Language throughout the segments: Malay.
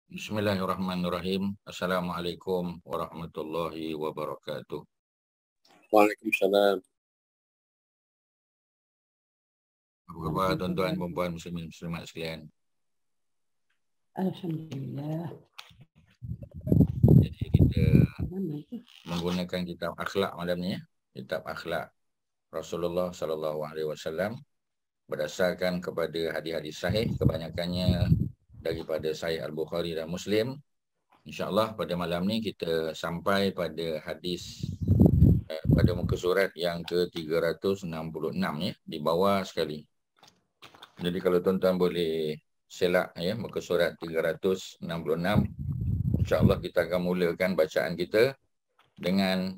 Bismillahirrahmanirrahim. Assalamualaikum warahmatullahi wabarakatuh. Waalaikumsalam. Apa khabar tuan-tuan, perempuan, muslimin, muslimat sekalian? Alhamdulillah. Jadi kita menggunakan kitab akhlak malam ni, kitab akhlak Rasulullah SAW berdasarkan kepada hadis-hadis sahih, kebanyakannya daripada Sahih Al-Bukhari dan Muslim. InsyaAllah pada malam ni kita sampai pada hadis pada muka surat yang ke-366 ya, di bawah sekali. Jadi kalau tuan-tuan boleh selak ya muka surat 366, insya-Allah kita akan mulakan bacaan kita dengan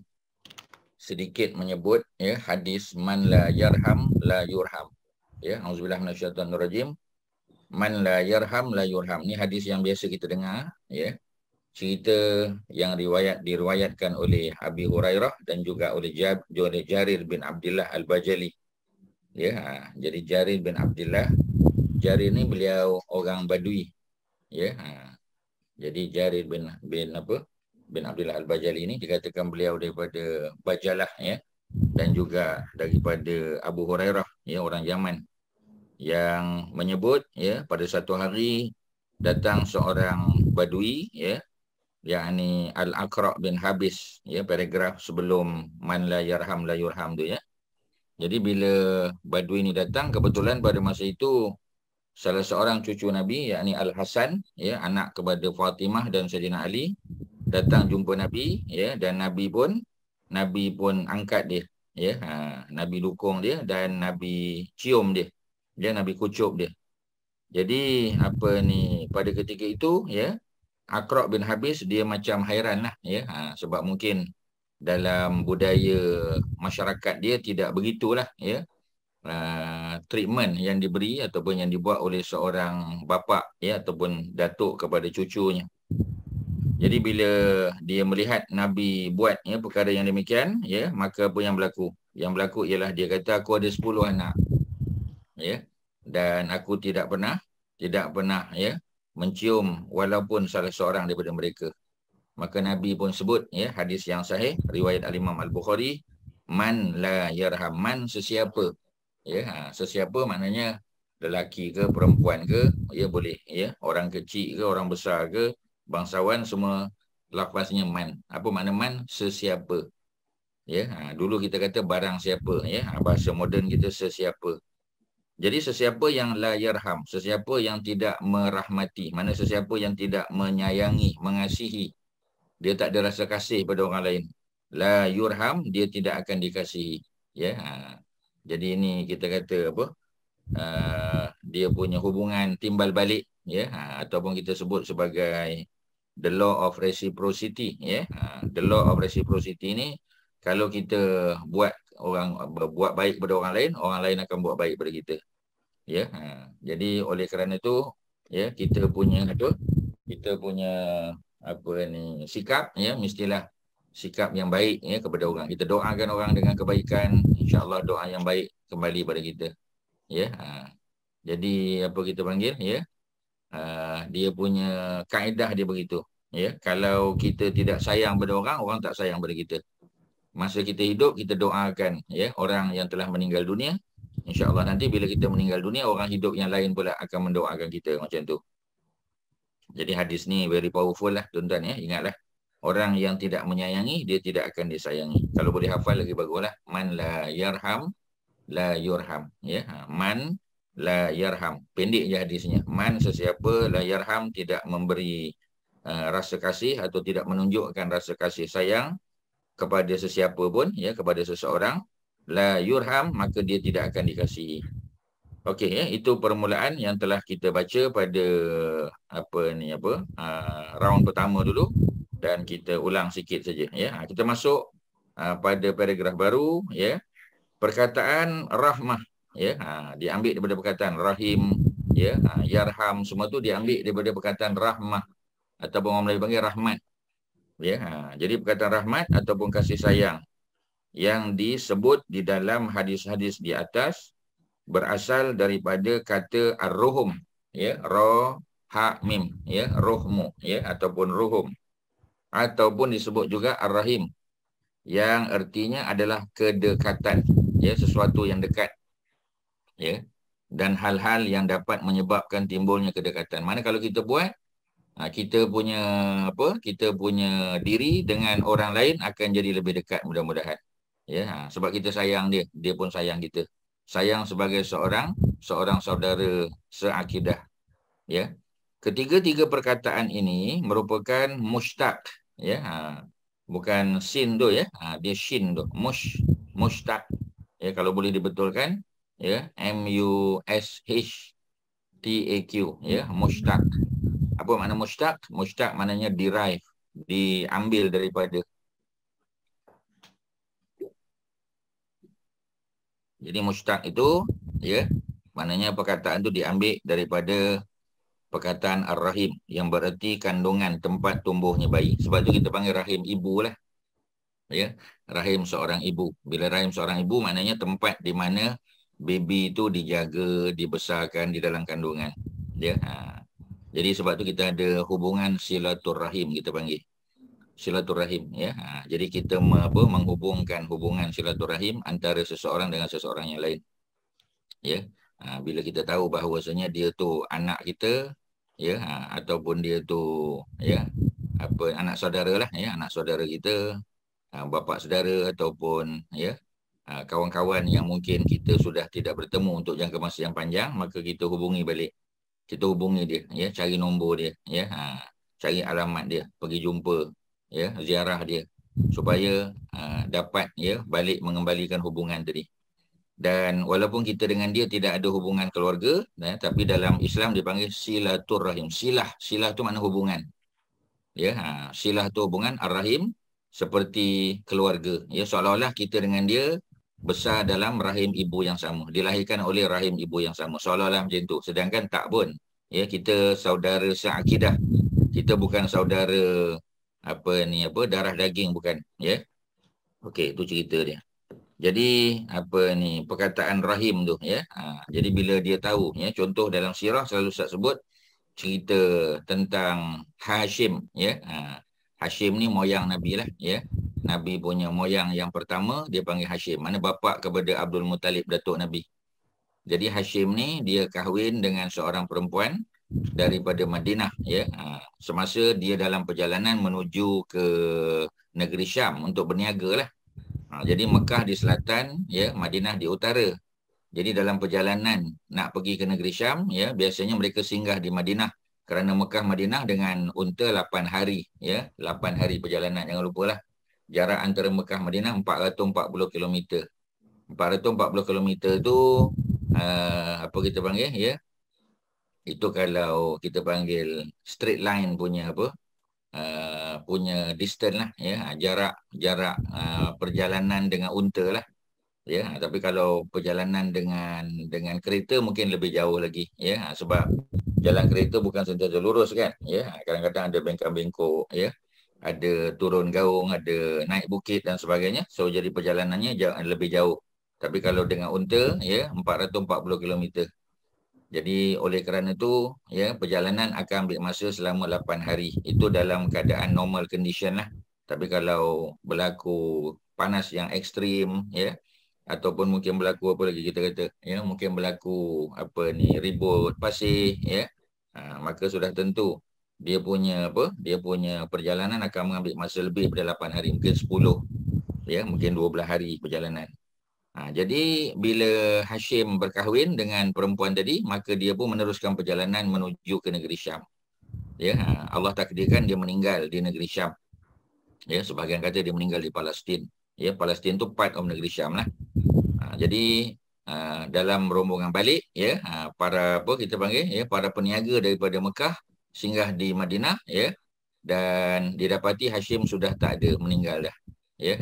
sedikit menyebut ya hadis man la yarham la yurham. Ya, auzubillahi minasyaitonirrajim. Man la yarham la yurham. Ni hadis yang biasa kita dengar ya. Cerita yang diriwayatkan oleh Abi Hurairah dan juga oleh Jarir bin Abdullah Al-Bajali. Ya, jadi Jarir bin Abdullah, Jarir ni beliau orang Badui. Ya. Jadi Jarir bin Abdullah Al-Bajali ini dikatakan beliau daripada Bajalah ya, dan juga daripada Abu Hurairah ya, orang Yaman, yang menyebut ya pada satu hari datang seorang Badui ya, yakni Al-Aqra' bin Habis ya, paragraf sebelum man la yarham la yurham tu ya. Jadi bila Badui ni datang, kebetulan pada masa itu salah seorang cucu Nabi yakni Al-Hasan ya, anak kepada Fatimah dan Sayyidina Ali, datang jumpa Nabi ya, dan Nabi pun angkat dia ya, Nabi dukung dia dan Nabi cium dia. Nabi kucup dia. Jadi pada ketika itu ya, Aqra' bin Habis dia macam hairan lah ya, sebab mungkin dalam budaya masyarakat dia tidak begitulah ya, treatment yang diberi ataupun yang dibuat oleh seorang bapa ya ataupun datuk kepada cucunya. Jadi bila dia melihat Nabi buat ya perkara yang demikian ya, maka apa yang berlaku? Yang berlaku ialah dia kata, aku ada 10 anak ya, dan aku tidak pernah ya mencium walaupun salah seorang daripada mereka. Maka Nabi pun sebut ya, hadis yang sahih riwayat Al-Imam Al-Bukhari, man la yarham, man sesiapa ya, sesiapa maknanya lelaki ke perempuan ke ya, boleh ya, orang kecil ke orang besar ke bangsawan, semua lafaznya man. Apa makna man? Sesiapa ya. Dulu kita kata barang siapa ya, bahasa moden kita sesiapa. Jadi sesiapa yang la yarham, sesiapa yang tidak merahmati, mana sesiapa yang tidak menyayangi, mengasihi, dia tak ada rasa kasih pada orang lain. La yurham, dia tidak akan dikasihi ya. Jadi ini kita kata apa? Dia punya hubungan timbal balik ya, ataupun kita sebut sebagai the law of reciprocity ya. The law of reciprocity ni, kalau kita buat baik pada orang lain akan buat baik pada kita ya. Jadi oleh kerana itu ya, kita punya sikap ya, mestilah sikap yang baik ya kepada orang. Kita doakan orang dengan kebaikan, insya-Allah doa yang baik kembali pada kita ya. Jadi apa kita panggil ya, dia punya kaedah dia begitu ya. Kalau kita tidak sayang pada orang, orang tak sayang pada kita. Masa kita hidup, kita doakan ya orang yang telah meninggal dunia, insya-Allah nanti bila kita meninggal dunia, orang hidup yang lain pula akan mendoakan kita macam tu. Jadi hadis ni very powerful lah tuan-tuan ya. Ingatlah, orang yang tidak menyayangi, dia tidak akan disayangi. Kalau boleh hafal lagi baguslah. Man la yarham la yurham ya. Man la yarham, pendek je hadisnya. Man sesiapa, la yarham tidak memberi rasa kasih atau tidak menunjukkan rasa kasih sayang kepada sesiapa pun ya, kepada seseorang, la yurham, maka dia tidak akan dikasihi. Okey ya, itu permulaan yang telah kita baca pada round pertama dulu, dan kita ulang sikit saja ya. Kita masuk pada paragraf baru ya. Perkataan rahmah ya, diambil daripada perkataan rahim ya, yarham, semua tu diambil daripada perkataan rahmah ataupun orang Melayu panggil rahmat ya. Jadi perkataan rahmat ataupun kasih sayang yang disebut di dalam hadis-hadis di atas berasal daripada kata ar-ruhum ya, ra Ha mim, ya, ruhmu, ya, ataupun ruhum, ataupun disebut juga ar-rahim, yang artinya adalah kedekatan, ya, sesuatu yang dekat, ya, dan hal-hal yang dapat menyebabkan timbulnya kedekatan. Mana kalau kita buat, kita punya kita punya diri dengan orang lain akan jadi lebih dekat mudah-mudahan, ya, sebab kita sayang dia, dia pun sayang kita, sayang sebagai seorang saudara seakidah, ya. Ketiga-tiga perkataan ini merupakan mushtaq, ya, bukan sin tu, ya, dia shin tu, mushtaq, ya, kalau boleh dibetulkan, ya, MUSHTAQ, ya, mushtaq. Apa makna mushtaq? Mushtaq maknanya derive, diambil daripada. Jadi mushtaq itu, ya, maknanya perkataan itu diambil daripada perkataan ar-rahim, yang bererti kandungan, tempat tumbuhnya bayi. Sebab tu kita panggil rahim ibu lah, ya, rahim seorang ibu. Bila rahim seorang ibu maknanya tempat di mana baby itu dijaga, dibesarkan di dalam kandungan, ya. Jadi sebab tu kita ada hubungan silaturrahim, kita panggil silaturrahim, ya. Jadi kita menghubungkan hubungan silaturrahim antara seseorang dengan seseorang yang lain, ya. Bila kita tahu bahawasanya dia tu anak kita, ya, ataupun dia tu, ya, anak saudara lah, ya, anak saudara kita, bapa saudara, ataupun, ya, kawan-kawan yang mungkin kita sudah tidak bertemu untuk jangka masa yang panjang, maka kita hubungi balik, kita hubungi dia, ya, cari nombor dia, ya, cari alamat dia, pergi jumpa, ya, ziarah dia, supaya dapat, ya, balik mengembalikan hubungan tadi. Dan walaupun kita dengan dia tidak ada hubungan keluarga, tapi dalam Islam dipanggil silaturrahim. Silah tu makna hubungan, ya. Silah tu hubungan, ar-rahim seperti keluarga, ya, seolah-olah kita dengan dia besar dalam rahim ibu yang sama, dilahirkan oleh rahim ibu yang sama, seolah-olah macam tu. Sedangkan tak pun, ya, kita saudara seakidah, kita bukan saudara darah daging, bukan, ya. Okey, itu cerita dia. Jadi perkataan rahim tu, ya. Jadi bila dia tahu, ya, contoh dalam sirah selalu Ustaz sebut cerita tentang Hashim, ya. Hashim ni moyang Nabi lah, ya. Nabi punya moyang yang pertama dia panggil Hashim, mana bapa kepada Abdul Muttalib, datuk Nabi. Jadi Hashim ni dia kahwin dengan seorang perempuan daripada Madinah, ya. Semasa dia dalam perjalanan menuju ke negeri Syam untuk berniaga lah. Jadi Mekah di selatan, ya, Madinah di utara. Jadi dalam perjalanan nak pergi ke negeri Syam, ya, biasanya mereka singgah di Madinah, kerana Mekah Madinah dengan unta 8 hari, ya, 8 hari perjalanan. Jangan lupalah jarak antara Mekah Madinah 440 km. 440 km tu apa kita panggil, ya, itu kalau kita panggil straight line punya punya distance lah, ya, jarak perjalanan dengan unta lah, ya. Tapi kalau perjalanan dengan kereta mungkin lebih jauh lagi, ya, sebab jalan kereta bukan sentiasa lurus, kan, ya. Kadang-kadang ada bengkok-bengkok, ya, ada turun gaung, ada naik bukit dan sebagainya, so jadi perjalanannya lebih jauh. Tapi kalau dengan unta, ya, 440 km. Jadi oleh kerana itu, ya, perjalanan akan ambil masa selama 8 hari. Itu dalam keadaan normal condition lah. Tapi kalau berlaku panas yang ekstrim, ya, ataupun mungkin berlaku apa lagi kita kata, ya, mungkin berlaku ribut pasir, ya, maka sudah tentu dia punya perjalanan akan mengambil masa lebih daripada 8 hari, mungkin 10, ya, mungkin 12 hari perjalanan. Jadi bila Hashim berkahwin dengan perempuan tadi, maka dia pun meneruskan perjalanan menuju ke negeri Syam, ya. Allah takdirkan dia meninggal di negeri Syam, ya. Sebahagian kata dia meninggal di Palestin, ya. Palestin tu part of negeri Syam lah. Jadi dalam rombongan balik, ya, para kita panggil, ya, para peniaga daripada Mekah singgah di Madinah, ya, dan didapati Hashim sudah tak ada, meninggal dah, ya.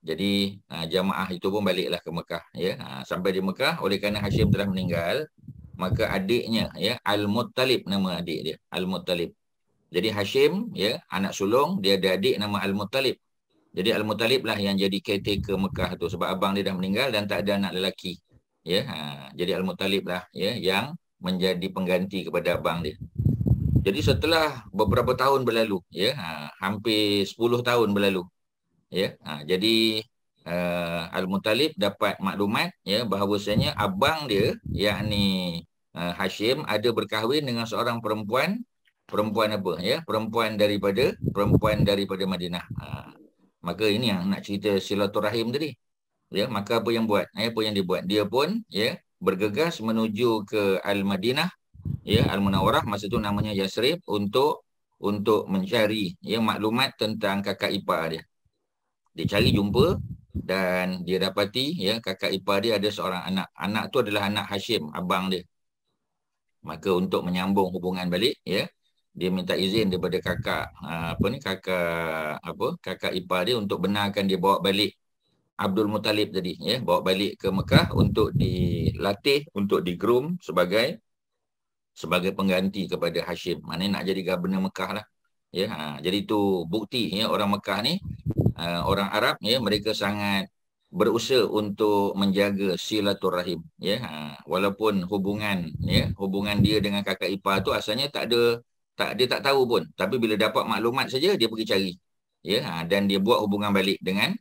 Jadi jamaah itu pun baliklah ke Mekah, ya. Sampai di Mekah, oleh kerana Hashim telah meninggal, maka adiknya, ya, Al-Muttalib, nama adik dia Al-Muttalib. Jadi Hashim, ya, anak sulung, dia ada adik nama Al-Muttalib. Jadi Al-Muttalib lah yang jadi caretaker Mekah tu, sebab abang dia dah meninggal dan tak ada anak lelaki, ya. Jadi Al-Muttalib lah, ya, yang menjadi pengganti kepada abang dia. Jadi setelah beberapa tahun berlalu, ya, hampir 10 tahun berlalu, ya. Jadi Al-Muttalib dapat maklumat, ya, bahawasanya abang dia, yakni Hashim, ada berkahwin dengan seorang perempuan apa, ya, perempuan daripada Madinah. Maka ini yang nak cerita silaturahim tadi. Ya, maka apa yang dibuat? Dia pun, ya, bergegas menuju ke Al-Madinah, ya, Al-Munawwarah, masa tu namanya Yasrib, untuk mencari, ya, maklumat tentang kakak ipar dia. Dia cari jumpa dan dia dapati, ya, kakak ipar dia ada seorang anak. Anak tu adalah anak Hashim, abang dia. Maka untuk menyambung hubungan balik, ya, dia minta izin daripada kakak ipar dia untuk benarkan dia bawa balik Abdul Muttalib tadi, ya, bawa balik ke Mekah untuk dilatih, untuk di-groom sebagai pengganti kepada Hashim. Maknanya nak jadi governor Mekah lah. Ya, jadi itu bukti, ya, orang Mekah ni, orang Arab, ya, mereka sangat berusaha untuk menjaga silaturahim, ya. Walaupun hubungan dia dengan kakak ipar tu asalnya dia tak tahu pun, tapi bila dapat maklumat saja dia pergi cari, ya, dan dia buat hubungan balik dengan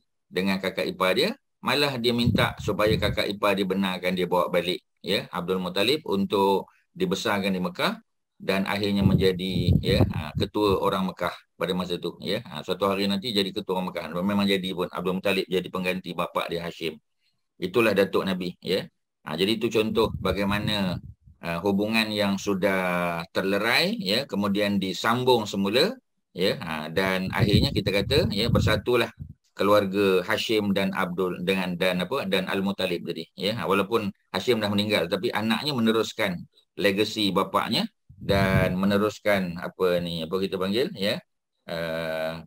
kakak ipar dia. Malah dia minta supaya kakak ipar dia benarkan dia bawa balik, ya, Abdul Muttalib untuk dibesarkan di Mekah dan akhirnya menjadi, ya, ketua orang Mekah pada masa itu, ya. Suatu hari nanti jadi ketua orang Mekah. Memang jadi pun, Abdul Muttalib jadi pengganti bapa dia Hashim. Itulah datuk Nabi, ya. Jadi itu contoh bagaimana hubungan yang sudah terlerai, ya, kemudian disambung semula, ya, dan akhirnya kita kata, ya, bersatulah keluarga Hashim dan Abdul dan Al-Muttalib tadi, ya. Walaupun Hashim dah meninggal, tapi anaknya meneruskan legasi bapaknya dan meneruskan apa kita panggil, ya,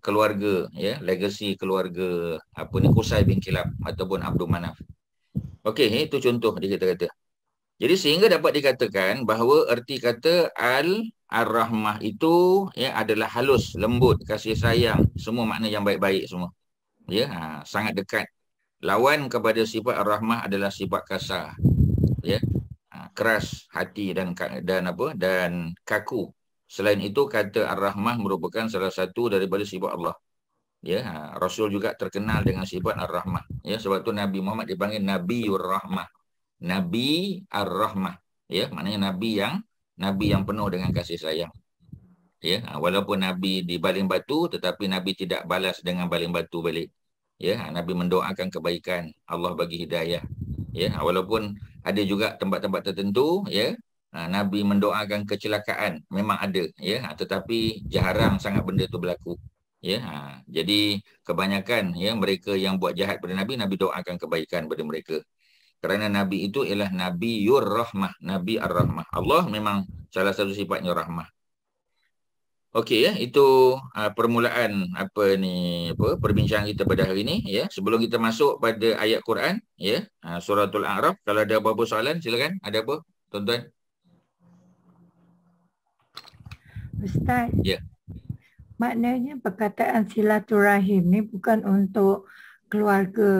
keluarga, ya, legasi keluarga Qusay bin Kilab ataupun Abdul Manaf. Okey, itu contoh dia kata. Jadi sehingga dapat dikatakan bahawa erti kata Ar-Rahmah itu, ya, adalah halus, lembut, kasih sayang, semua makna yang baik-baik semua. Ya, sangat dekat. Lawan kepada sifat Ar-Rahmah adalah sifat kasar, ya, keras hati dan kaku. Selain itu, kata Ar-Rahmah merupakan salah satu daripada sifat Allah. Ya, Rasul juga terkenal dengan sifat Ar-Rahmah. Ya, sebab tu Nabi Muhammad dipanggil Nabiur Rahmah. Nabi Ar-Rahmah. Ya, maknanya Nabi yang penuh dengan kasih sayang. Ya, walaupun Nabi dibaling batu, tetapi Nabi tidak balas dengan baling batu balik. Ya, Nabi mendoakan kebaikan, Allah bagi hidayah. Ya, walaupun ada juga tempat-tempat tertentu, ya, Nabi mendoakan kecelakaan, memang ada, ya, tetapi jarang sangat benda itu berlaku. Ya, jadi kebanyakan, ya, mereka yang buat jahat pada Nabi doakan kebaikan pada mereka. Kerana Nabi itu ialah Nabiur Rahmah, Nabi Ar-Rahmah. Allah memang salah satu sifatnya rahmah. Okey, ya, itu permulaan perbincangan kita pada hari ini, ya. Sebelum kita masuk pada ayat Quran, ya, suratul A'raf, kalau ada apa-apa soalan silakan. Ada apa, tuan-tuan? Ustaz. Ya. Maknanya perkataan silaturahim ni bukan untuk keluarga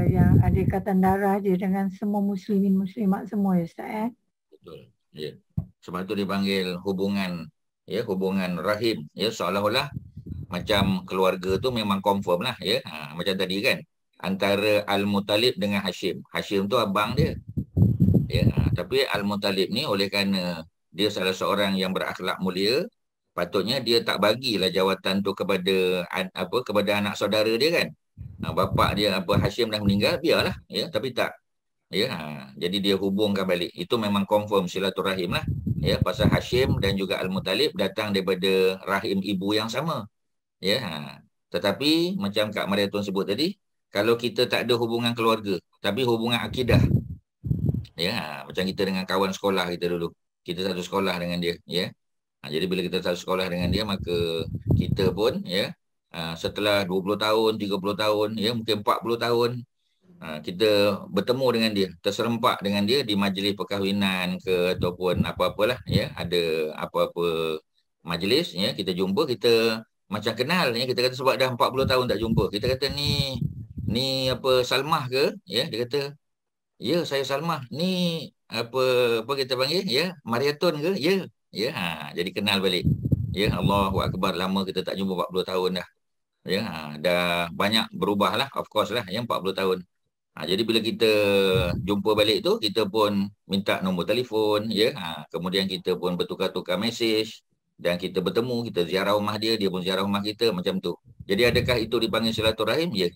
yang ada ikatan darah dia dengan semua muslimin muslimat semua, ya Ustaz, Betul. Ya. Sebab tu dipanggil hubungan, ya, hubungan rahim, ya, seolah-olah macam keluarga tu memang confirm lah, ya. Macam tadi kan, antara Al-Muttalib dengan Hashim. Hashim tu abang dia, ya. Tapi Al-Muttalib ni oleh kerana dia salah seorang yang berakhlak mulia, patutnya dia tak bagilah jawatan tu kepada anak saudara dia kan. Bapa dia Hashim dah meninggal, biarlah, ya, tapi tak. Ya, jadi dia hubungkan balik. Itu memang confirm silaturahim lah. Ya, pasal Hashim dan juga Al-Muttalib datang daripada rahim ibu yang sama. Ya, tetapi macam Kak Mariatun sebut tadi, kalau kita tak ada hubungan keluarga, tapi hubungan akidah. Ya, macam kita dengan kawan sekolah kita dulu. Kita satu sekolah dengan dia, ya. Jadi bila kita satu sekolah dengan dia, maka kita pun, ya, setelah 20 tahun, 30 tahun, ya, mungkin 40 tahun, kita bertemu dengan dia, terserempak dengan dia di majlis perkahwinan ke ataupun apa-apalah, ya, ada apa-apa majlis, ya, kita jumpa, kita macam kenal, ya. Kita kata sebab dah 40 tahun tak jumpa, kita kata ni Salmah ke, ya. Dia kata, ya, saya Salmah. Ni apa kita panggil, ya, Mariatun ke, ya. Ya, jadi kenal balik. Ya, Allahu Akbar, lama kita tak jumpa 40 tahun dah. Ya, dah banyak berubah lah, of course lah, yang 40 tahun. Jadi bila kita jumpa balik tu, kita pun minta nombor telefon, ya. Kemudian kita pun bertukar-tukar mesej dan kita bertemu, kita ziarah rumah dia, dia pun ziarah rumah kita, macam tu. Jadi adakah itu dipanggil silaturahim? Ya.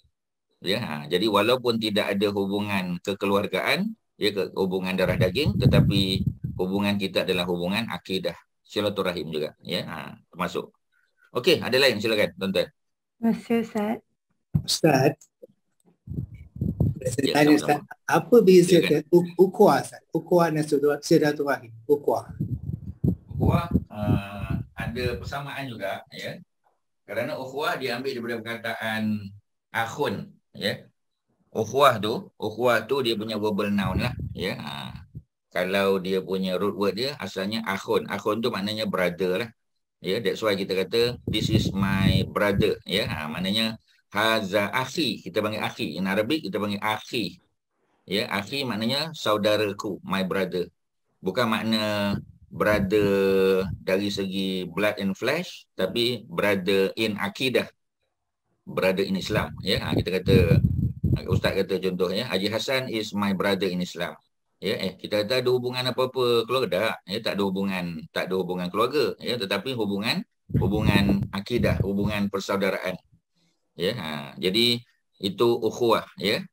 Ya, jadi walaupun tidak ada hubungan kekeluargaan, ya, hubungan darah daging, tetapi hubungan kita adalah hubungan akidah, silaturahim juga, ya. Termasuk. Okey, ada lain, silakan tuan-tuan. Terima kasih Ustaz. Ustaz, saya Ya, tanya sama-sama. Ustaz, apa beza Silakan. ukhuwah Ustaz? Ukhuwah dan silaturahim. Ukhuwah. Ukhuwah ada persamaan juga, ya. Kerana ukhuwah diambil daripada perkataan akhun, ya. Ukhuwah tu dia punya verbal noun lah, ya. Kalau dia punya root word dia asalnya akhun. Akhun tu maknanya brother lah. Ya, that's why kita kata this is my brother, ya. Maknanya haza akhi, kita panggil akhi. In Arabic kita panggil akhi. Ya, akhi maknanya saudaraku, my brother. Bukan makna brother dari segi blood and flesh, tapi brother in akidah, brother in Islam, ya. Kita kata, Ustaz kata contohnya, Haji Hassan is my brother in Islam. Ya, kita kata ada hubungan apa-apa keluarga, ya, tak ada hubungan keluarga, ya, tetapi hubungan akidah, hubungan persaudaraan. Ya, jadi itu ukhuwah, ya.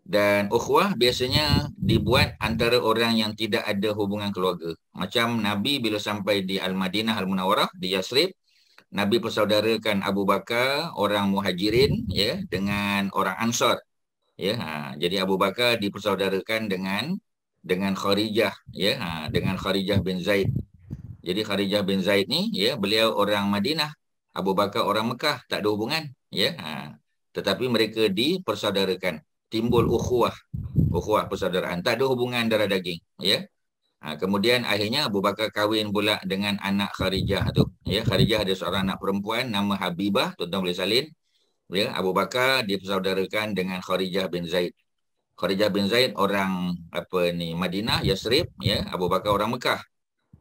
Dan ukhuwah biasanya dibuat antara orang yang tidak ada hubungan keluarga. Macam Nabi bila sampai di Al-Madinah Al-Munawwarah di Yasrib, Nabi persaudarakan Abu Bakar, orang Muhajirin, ya, dengan orang Ansar. Ya, jadi Abu Bakar dipersaudarakan dengan Kharijah, ya, dengan Kharijah bin Zaid. Jadi Kharijah bin Zaid ni, ya, beliau orang Madinah, Abu Bakar orang Mekah, tak ada hubungan, ya. Tetapi mereka dipersaudarakan, timbul ukhuwah persaudaraan, tak ada hubungan darah daging, ya. Kemudian akhirnya Abu Bakar kahwin pula dengan anak Kharijah tu, ya. Kharijah ada seorang anak perempuan nama Habibah, tuan-tuan boleh salin. Ya, Abu Bakar dipersaudarakan dengan Kharijah bin Zaid. Kharijah bin Zaid orang Madinah, Yasrib, ya. Abu Bakar orang Mekah.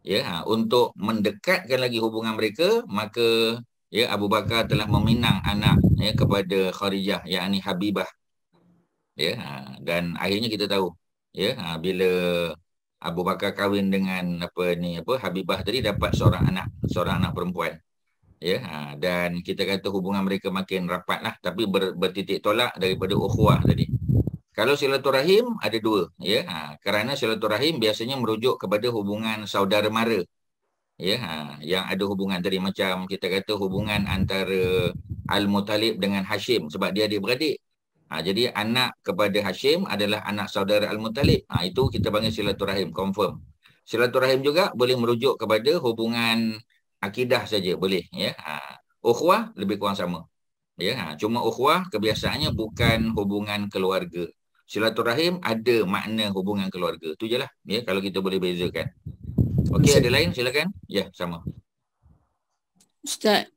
Ya, untuk mendekatkan lagi hubungan mereka, maka, ya, Abu Bakar telah meminang anak, ya, kepada Kharijah, yakni Habibah. Ya, dan akhirnya kita tahu, ya, bila Abu Bakar kahwin dengan Habibah tadi, dapat seorang anak perempuan. Ya, dan kita kata hubungan mereka makin rapat lah, tapi bertitik tolak daripada ukhuwah tadi. Kalau silaturahim ada dua, ya. Kerana silaturahim biasanya merujuk kepada hubungan saudara mara, ya, yang ada hubungan tadi, macam kita kata hubungan antara Al-Muttalib dengan Hashim sebab dia adik-beradik. Jadi anak kepada Hashim adalah anak saudara Al-Muttalib. Itu kita panggil silaturahim, confirm. Silaturahim juga boleh merujuk kepada hubungan akidah saja, boleh, ya. Ukhuwah lebih kurang sama. Ya, cuma ukhuwah kebiasaannya bukan hubungan keluarga. Silaturahim ada makna hubungan keluarga. Tu je lah, ya, kalau kita boleh bezakan. Okey, ada lain silakan. Ya, sama. Ustaz,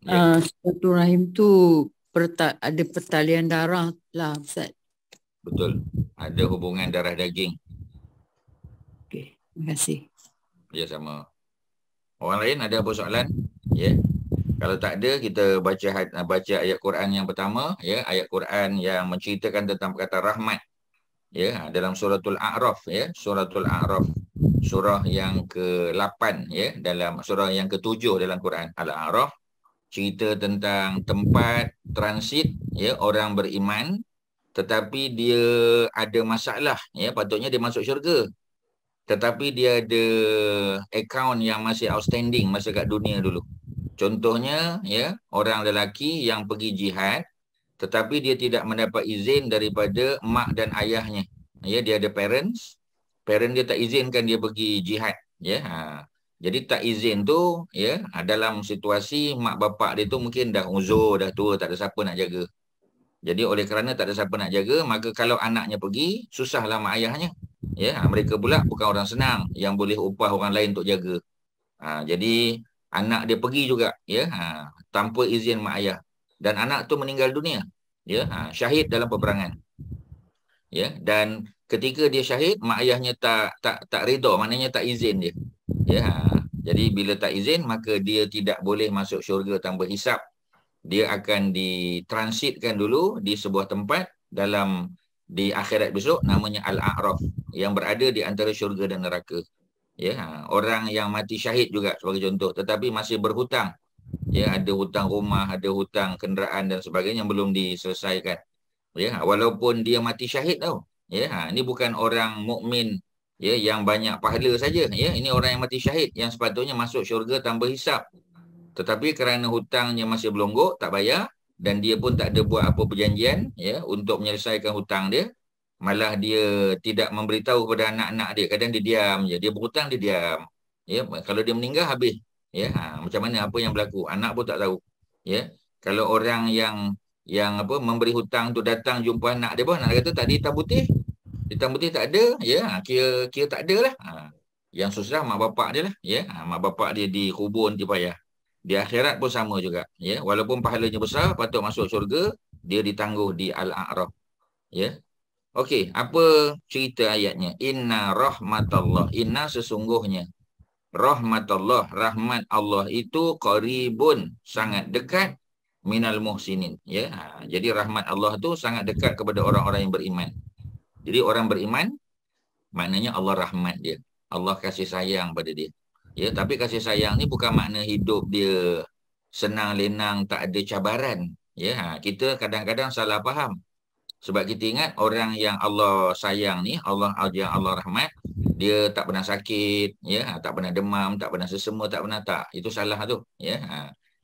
Ya. silaturahim tu ada pertalian darah lah Ustaz. Betul. Ada hubungan darah daging. Okey, terima kasih. Ya, sama. Orang lain ada apa soalan? Ya. Kalau tak ada, kita baca ayat Quran yang pertama, ya, ayat Quran yang menceritakan tentang perkataan rahmat, ya, dalam suratul A'raf, ya, suratul A'raf, surah yang ke-8, ya, dalam surah yang ke-7 dalam Quran. Al-A'raf cerita tentang tempat transit, ya, orang beriman tetapi dia ada masalah, ya, patutnya dia masuk syurga, tetapi dia ada akaun yang masih outstanding masa kat dunia dulu. Contohnya, ya, orang lelaki yang pergi jihad tetapi dia tidak mendapat izin daripada mak dan ayahnya. Ya, dia ada parent dia tak izinkan dia pergi jihad, ya. Jadi tak izin tu, ya, dalam situasi mak bapak dia tu mungkin dah uzur, dah tua, tak ada siapa nak jaga. Jadi oleh kerana tak ada siapa nak jaga, maka kalau anaknya pergi, susahlah mak ayahnya. Ya, mereka pula bukan orang senang yang boleh upah orang lain untuk jaga. Jadi anak dia pergi juga, ya, tanpa izin mak ayah, dan anak tu meninggal dunia, ya, syahid dalam peperangan, ya. Dan ketika dia syahid, mak ayahnya tak redha, maknanya tak izin dia, ya. Jadi bila tak izin, maka dia tidak boleh masuk syurga tanpa hisap. Dia akan ditransitkan dulu di sebuah tempat di akhirat besok, namanya Al-A'raf, yang berada di antara syurga dan neraka. Ya, orang yang mati syahid juga sebagai contoh, tetapi masih berhutang. Ya, ada hutang rumah, ada hutang kenderaan dan sebagainya yang belum diselesaikan. Ya, walaupun dia mati syahid tau. Ya, ini bukan orang mukmin ya yang banyak pahala saja. Ya, ini orang yang mati syahid yang sepatutnya masuk syurga tanpa hisap. Tetapi kerana hutangnya masih belonggok, tak bayar, dan dia pun tak ada buat apa perjanjian ya untuk menyelesaikan hutang dia, malah dia tidak memberitahu kepada anak-anak dia. Kadang dia diam je, dia berhutang dia diam. Ya, kalau dia meninggal habis. Ya, macam mana apa yang berlaku, anak pun tak tahu. Ya, kalau orang yang memberi hutang tu datang jumpa anak dia pun, anak kata tak ada hitam putih tak ada, ya, kira tak ada lah. Yang susah mak bapak dia lah, ya, mak bapak dia dikubur nanti payah. Di akhirat pun sama juga, ya, walaupun pahalanya besar patut masuk syurga, dia ditangguh di Al-A'raf. Ya. Okey, apa cerita ayatnya? Inna rahmatallah, inna sesungguhnya, rahmatallah, rahmat Allah itu qaribun, sangat dekat, minal muhsinin. Ya, jadi rahmat Allah tu sangat dekat kepada orang-orang yang beriman. Jadi orang beriman maknanya Allah rahmat dia, Allah kasih sayang pada dia. Ya, tapi kasih sayang ni bukan makna hidup dia senang lenang, tak ada cabaran. Ya, kita kadang-kadang salah faham. Sebab kita ingat orang yang Allah sayang ni, Allah rahmat, dia tak pernah sakit, ya, tak pernah demam, tak pernah sesama, tak pernah tak. Itu salah tu, ya.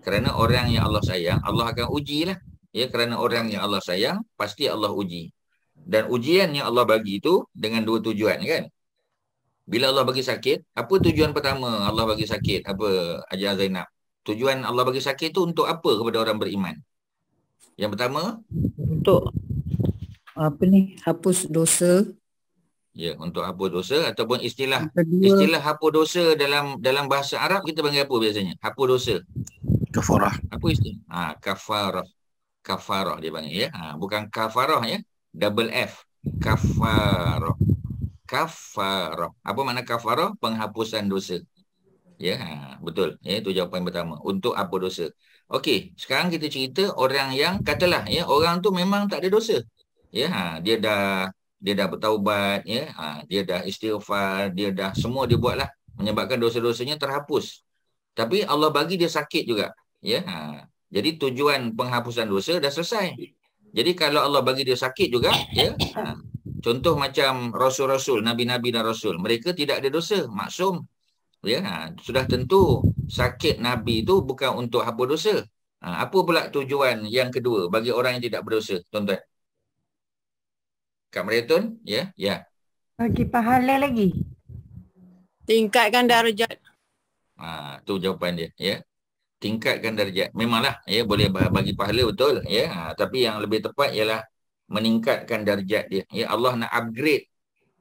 Kerana orang yang Allah sayang, Allah akan uji lah. Ya, kerana orang yang Allah sayang, pasti Allah uji. Dan ujian yang Allah bagi itu dengan dua tujuan, kan? Bila Allah bagi sakit, apa tujuan pertama Allah bagi sakit? Apa, Hajar Zainab? Tujuan Allah bagi sakit tu untuk apa kepada orang beriman? Yang pertama, Untuk hapus dosa. Ya, untuk hapus dosa, ataupun istilah Kedua, hapus dosa dalam bahasa Arab kita panggil apa biasanya? Hapus dosa. Kafarah. Apa istilah? Kafarah. Kafarah dia panggil, ya. Bukan kafarah, ya. Double F. Kafarah. Kafarah. Apa makna kafarah? Penghapusan dosa. Ya, betul. Ya, itu jawapan pertama. Untuk apa dosa? Okey, sekarang kita cerita orang yang katalah, ya, orang tu memang tak ada dosa. Ya, dia dah bertaubat, ya. Dia dah istighfar, dia dah semua dia buatlah menyebabkan dosa-dosanya terhapus. Tapi Allah bagi dia sakit juga. Ya. Jadi tujuan penghapusan dosa dah selesai. Jadi kalau Allah bagi dia sakit juga, ya. Contoh macam rasul-rasul, nabi-nabi dan rasul, mereka tidak ada dosa, maksum. Ya, sudah tentu sakit nabi itu bukan untuk hapus dosa. Apa pula tujuan yang kedua bagi orang yang tidak berdosa, tuan-tuan? Kak Mariatun, ya? Ya. Bagi pahala lagi. Tingkatkan darjat. Tu jawapan dia, ya. Tingkatkan darjat. Memanglah, ya, boleh bagi pahala, betul, ya. Tapi yang lebih tepat ialah meningkatkan darjat dia. Ya, Allah nak upgrade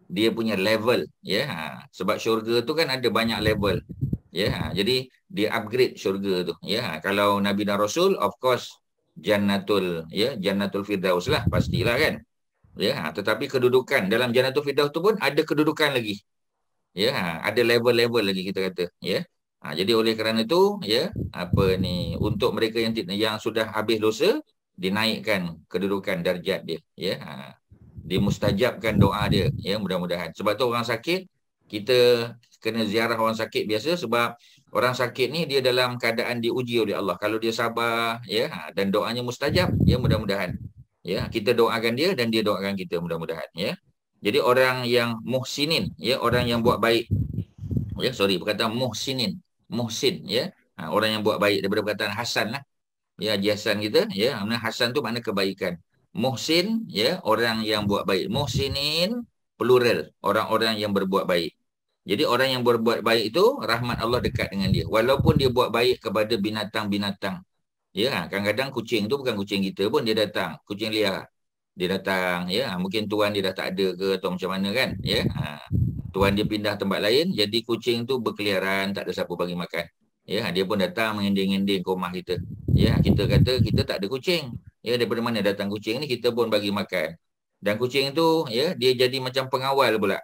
dia punya level, ya. Sebab syurga tu kan ada banyak level. Ya, jadi dia upgrade syurga tu, ya. Kalau Nabi dan Rasul, of course Jannatul Firdaus lah, pastilah, kan. Ya, tetapi kedudukan dalam Jannatul Firdaus tu pun ada kedudukan lagi. Ya, ada level-level lagi kita kata, ya. Jadi oleh kerana itu, ya, untuk mereka yang sudah habis dosa, dinaikkan kedudukan darjat dia, ya. Dimustajabkan doa dia, ya, mudah-mudahan. Sebab tu orang sakit, kita kena ziarah orang sakit biasa, sebab orang sakit ni dia dalam keadaan diuji oleh Allah. Kalau dia sabar, ya, dan doanya mustajab, ya, mudah-mudahan. Ya, kita doakan dia dan dia doakan kita, mudah-mudahan, ya. Jadi orang yang muhsinin, ya, orang yang buat baik. Ya, perkataan muhsinin, muhsin, ya. Orang yang buat baik, daripada perkataan hasan lah. Ya, Haji Hasan kita, ya, hasan tu makna kebaikan. Muhsin, ya, orang yang buat baik. Muhsinin, plural, orang-orang yang berbuat baik. Jadi orang yang berbuat baik itu, rahmat Allah dekat dengan dia. Walaupun dia buat baik kepada binatang-binatang. Ya, kadang-kadang kucing tu bukan kucing kita pun, dia datang. Kucing liar. Dia datang, ya. Mungkin tuan dia dah tak ada ke atau macam mana, kan. Ya. Tuan dia pindah tempat lain, jadi kucing tu berkeliaran, tak ada siapa bagi makan. Ya, dia pun datang mengending-ending ke rumah kita. Ya, kita kata kita tak ada kucing. Ya, daripada mana datang kucing ni, kita pun bagi makan. Dan kucing tu, ya, dia jadi macam pengawal pula.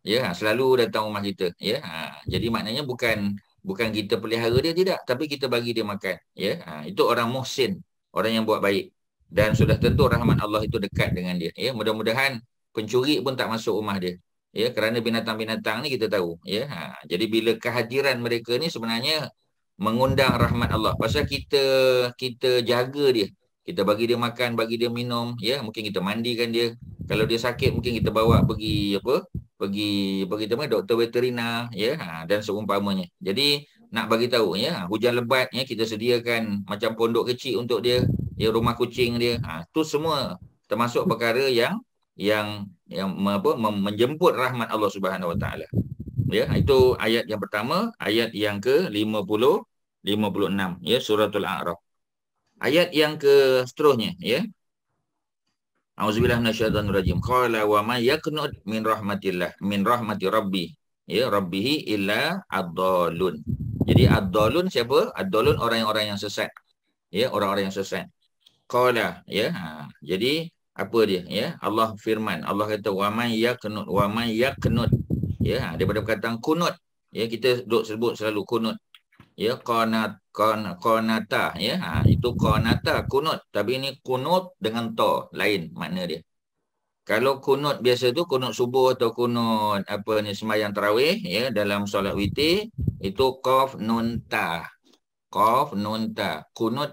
Ya, selalu datang rumah kita. Ya, jadi maknanya bukan Bukan kita pelihara dia, tidak, tapi kita bagi dia makan. Ya, itu orang muhsin, orang yang buat baik. Dan sudah tentu rahmat Allah itu dekat dengan dia. Ya, mudah-mudahan pencuri pun tak masuk rumah dia. Ya, kerana binatang-binatang ni kita tahu. Ya, jadi bila kehadiran mereka ni sebenarnya mengundang rahmat Allah. Pasal kita jaga dia. Kita bagi dia makan, bagi dia minum, ya, mungkin kita mandikan dia. Kalau dia sakit mungkin kita bawa pergi doktor veterina, ya, dan seumpamanya. Jadi nak bagi tahu, ya, hujan lebat, ya, kita sediakan macam pondok kecil untuk dia, ya, rumah kucing dia. Tu semua termasuk perkara yang menjemput rahmat Allah Subhanahu Wa Taala. Ya, itu ayat yang pertama, ayat yang ke-50 56, ya, suratul A'raf. Ayat yang ke seterusnya, ya. Auzubillahi minasyaitonir rajim. Qala wa may yaqnut min rahmati rabbi, ya, rabbihi illa ad-dallun. Jadi ad-dallun siapa? Ad-dallun orang-orang yang sesat. Ya, orang-orang yang sesat. Qala, ya. Jadi apa dia, ya? Allah firman. Allah kata wa may yaqnut. Ya, daripada perkataan kunut. Ya, kita duk sebut selalu kunut. Ya, qanata, ya, itu qanata, kunut, tapi ini kunut dengan ta, lain makna dia. Kalau kunut biasa tu kunut subuh atau kunut sembahyang tarawih, ya, dalam solat witir itu qaf nun ta, kunut,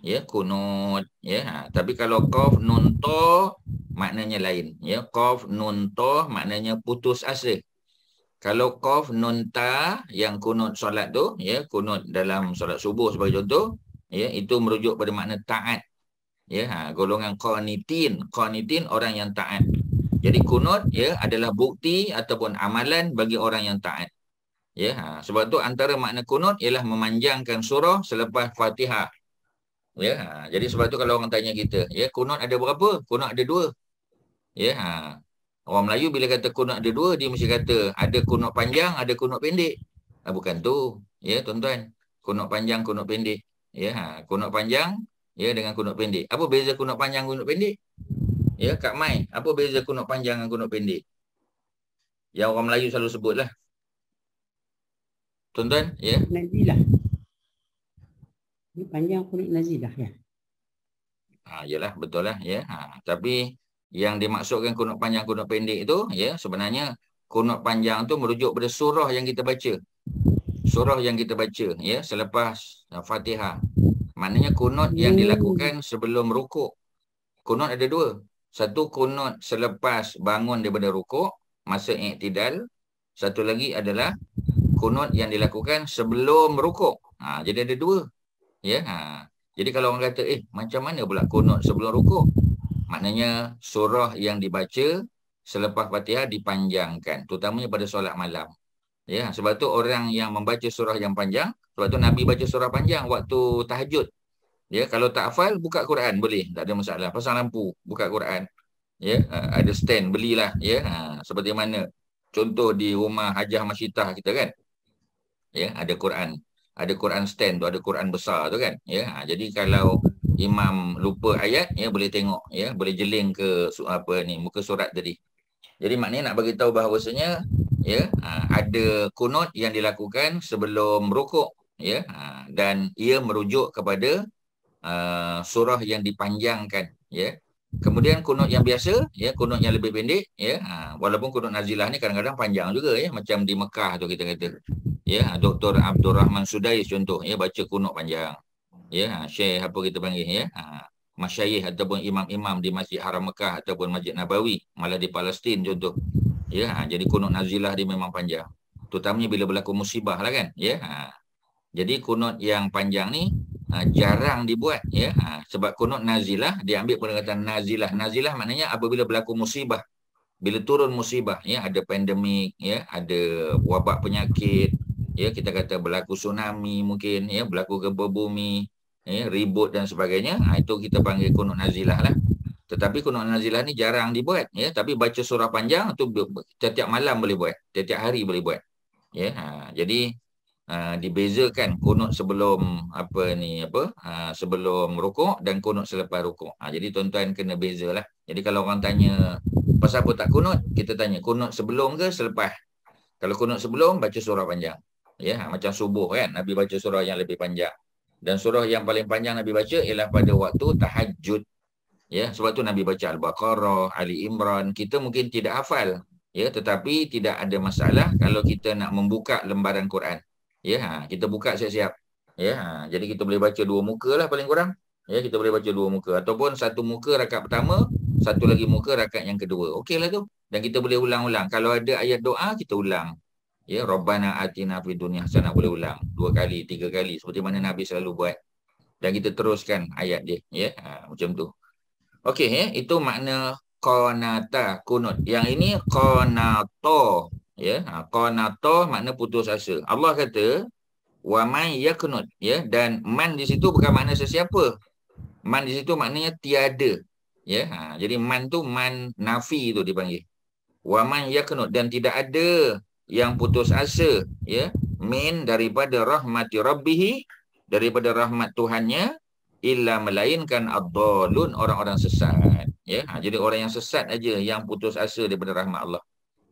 ya, kunut, ya. Tapi kalau qaf nun ta maknanya lain, ya. Qaf nun ta maknanya putus asa. Kalau qaf nun ta yang kunut solat tu, ya, kunut dalam solat subuh sebagai contoh, ya, itu merujuk pada makna taat. Ya, golongan qanitin orang yang taat. Jadi kunut, ya, adalah bukti ataupun amalan bagi orang yang taat. Ya, sebab tu antara makna kunut ialah memanjangkan surah selepas Fatihah. Ya, jadi sebab tu kalau orang tanya kita, ya, kunut ada berapa? Kunut ada 2. Ya, orang Melayu bila kata kunut ada 2, dia mesti kata ada kunut panjang, ada kunut pendek. Bukan tu, ya, tuan-tuan. Kunut panjang, kunut pendek. Ya, kunut panjang, ya, dengan kunut pendek. Apa beza kunut panjang, kunut pendek? Ya, Kak Mai, apa beza kunut panjang dengan kunut pendek? Yang orang Melayu selalu sebutlah. Tuan-tuan, ya. Nazilah. Ini panjang kunut nazilah, ya. Yalah, betul lah, ya. Tapi yang dimaksudkan kunut panjang, kunut pendek itu, ya, sebenarnya kunut panjang tu merujuk pada surah yang kita baca. Surah yang kita baca, ya, selepas Fatihah. Maknanya kunut yang dilakukan sebelum rukuk. Kunut ada 2. Satu kunut selepas bangun daripada rukuk, masa i'tidal. Satu lagi adalah kunut yang dilakukan sebelum rukuk. Jadi ada 2. Ya, jadi kalau orang kata, macam mana pula kunut sebelum rukuk? Maknanya surah yang dibaca selepas Fatihah dipanjangkan, terutamanya pada solat malam. Ya, sebab tu orang yang membaca surah yang panjang, sebab tu Nabi baca surah panjang waktu tahajud. Ya, kalau tak hafal, buka Quran boleh, tak ada masalah. Pasang lampu, buka Quran. Ya, ada stand, belilah, ya. Seperti mana contoh di rumah Hajah Masyitah kita kan. Ya, ada Quran. Ada Quran stand tu, ada Quran besar tu kan. Ya, jadi kalau imam lupa ayat, ya, boleh tengok, ya, boleh jeling ke muka surat tadi. Jadi maknanya nak bagi tahu bahawasanya, ya, ada kunut yang dilakukan sebelum rukuk, ya, dan ia merujuk kepada surah yang dipanjangkan, ya. Kemudian kunut yang biasa, ya, kunut yang lebih pendek, ya, walaupun kunut nazilah ni kadang-kadang panjang juga, ya, macam di Mekah tu kita kata. Ya, Dr. Abdul Rahman Sudais contoh, ya, baca kunut panjang. Ya, Syekh apa kita panggil, ya, masyayikh ataupun imam-imam di Masjid Haram Mekah ataupun Masjid Nabawi, malah di Palestin contoh. Ya, jadi kunut nazilah dia memang panjang. Terutamanya bila berlaku musibah lah kan, ya. Jadi kunut yang panjang ni jarang dibuat, ya. Sebab kunut nazilah diambil perkataan nazilah. Nazilah maknanya apabila berlaku musibah. Bila turun musibah, ya, ada pandemik, ya, ada wabak penyakit, ya, kita kata berlaku tsunami mungkin, ya, berlaku gempa bumi, ya, ribut dan sebagainya, itu kita panggil kunut nazilah lah. Tetapi kunut nazilah ni jarang dibuat, ya, tapi baca surah panjang tu setiap malam boleh buat, setiap hari boleh buat. Ya, jadi dibezakan kunut sebelum sebelum rukuk dan kunut selepas rukuk. Jadi tuan-tuan kena bezalah. Jadi kalau orang tanya pasal apa tak kunut, kita tanya kunut sebelum ke selepas. Kalau kunut sebelum, baca surah panjang. Ya, macam subuh kan, Nabi baca surah yang lebih panjang. Dan surah yang paling panjang Nabi baca ialah pada waktu tahajud. Ya, sebab tu Nabi baca Al-Baqarah, Ali Imran. Kita mungkin tidak hafal, ya, tetapi tidak ada masalah kalau kita nak membuka lembaran Quran. Ya, kita buka siap-siap. Ya, jadi kita boleh baca 2 muka lah paling kurang. Ya, kita boleh baca 2 muka ataupun 1 muka rakaat pertama, 1 lagi muka rakaat yang kedua. Okeylah tu. Dan kita boleh ulang-ulang. Kalau ada ayat doa, kita ulang. Ya, Rabbana atina fid dunya hasanah, boleh ulang 2 kali, 3 kali seperti mana Nabi selalu buat. Dan kita teruskan ayat dia, ya. Macam tu. Okey, ya, itu makna qanata, kunut. Yang ini qanato, ya. Qanato makna putus asa. Allah kata wa man yaknut, ya, dan man di situ bukan makna sesiapa. Man di situ maknanya tiada, ya. Jadi man tu man nafi tu dipanggil. Wa man yaknut, dan tidak ada yang putus asa, ya, min daripada rahmati rabbih, daripada rahmat Tuhannya, illa melainkan ad-dallun, orang-orang sesat, ya. Jadi orang yang sesat aja yang putus asa daripada rahmat Allah.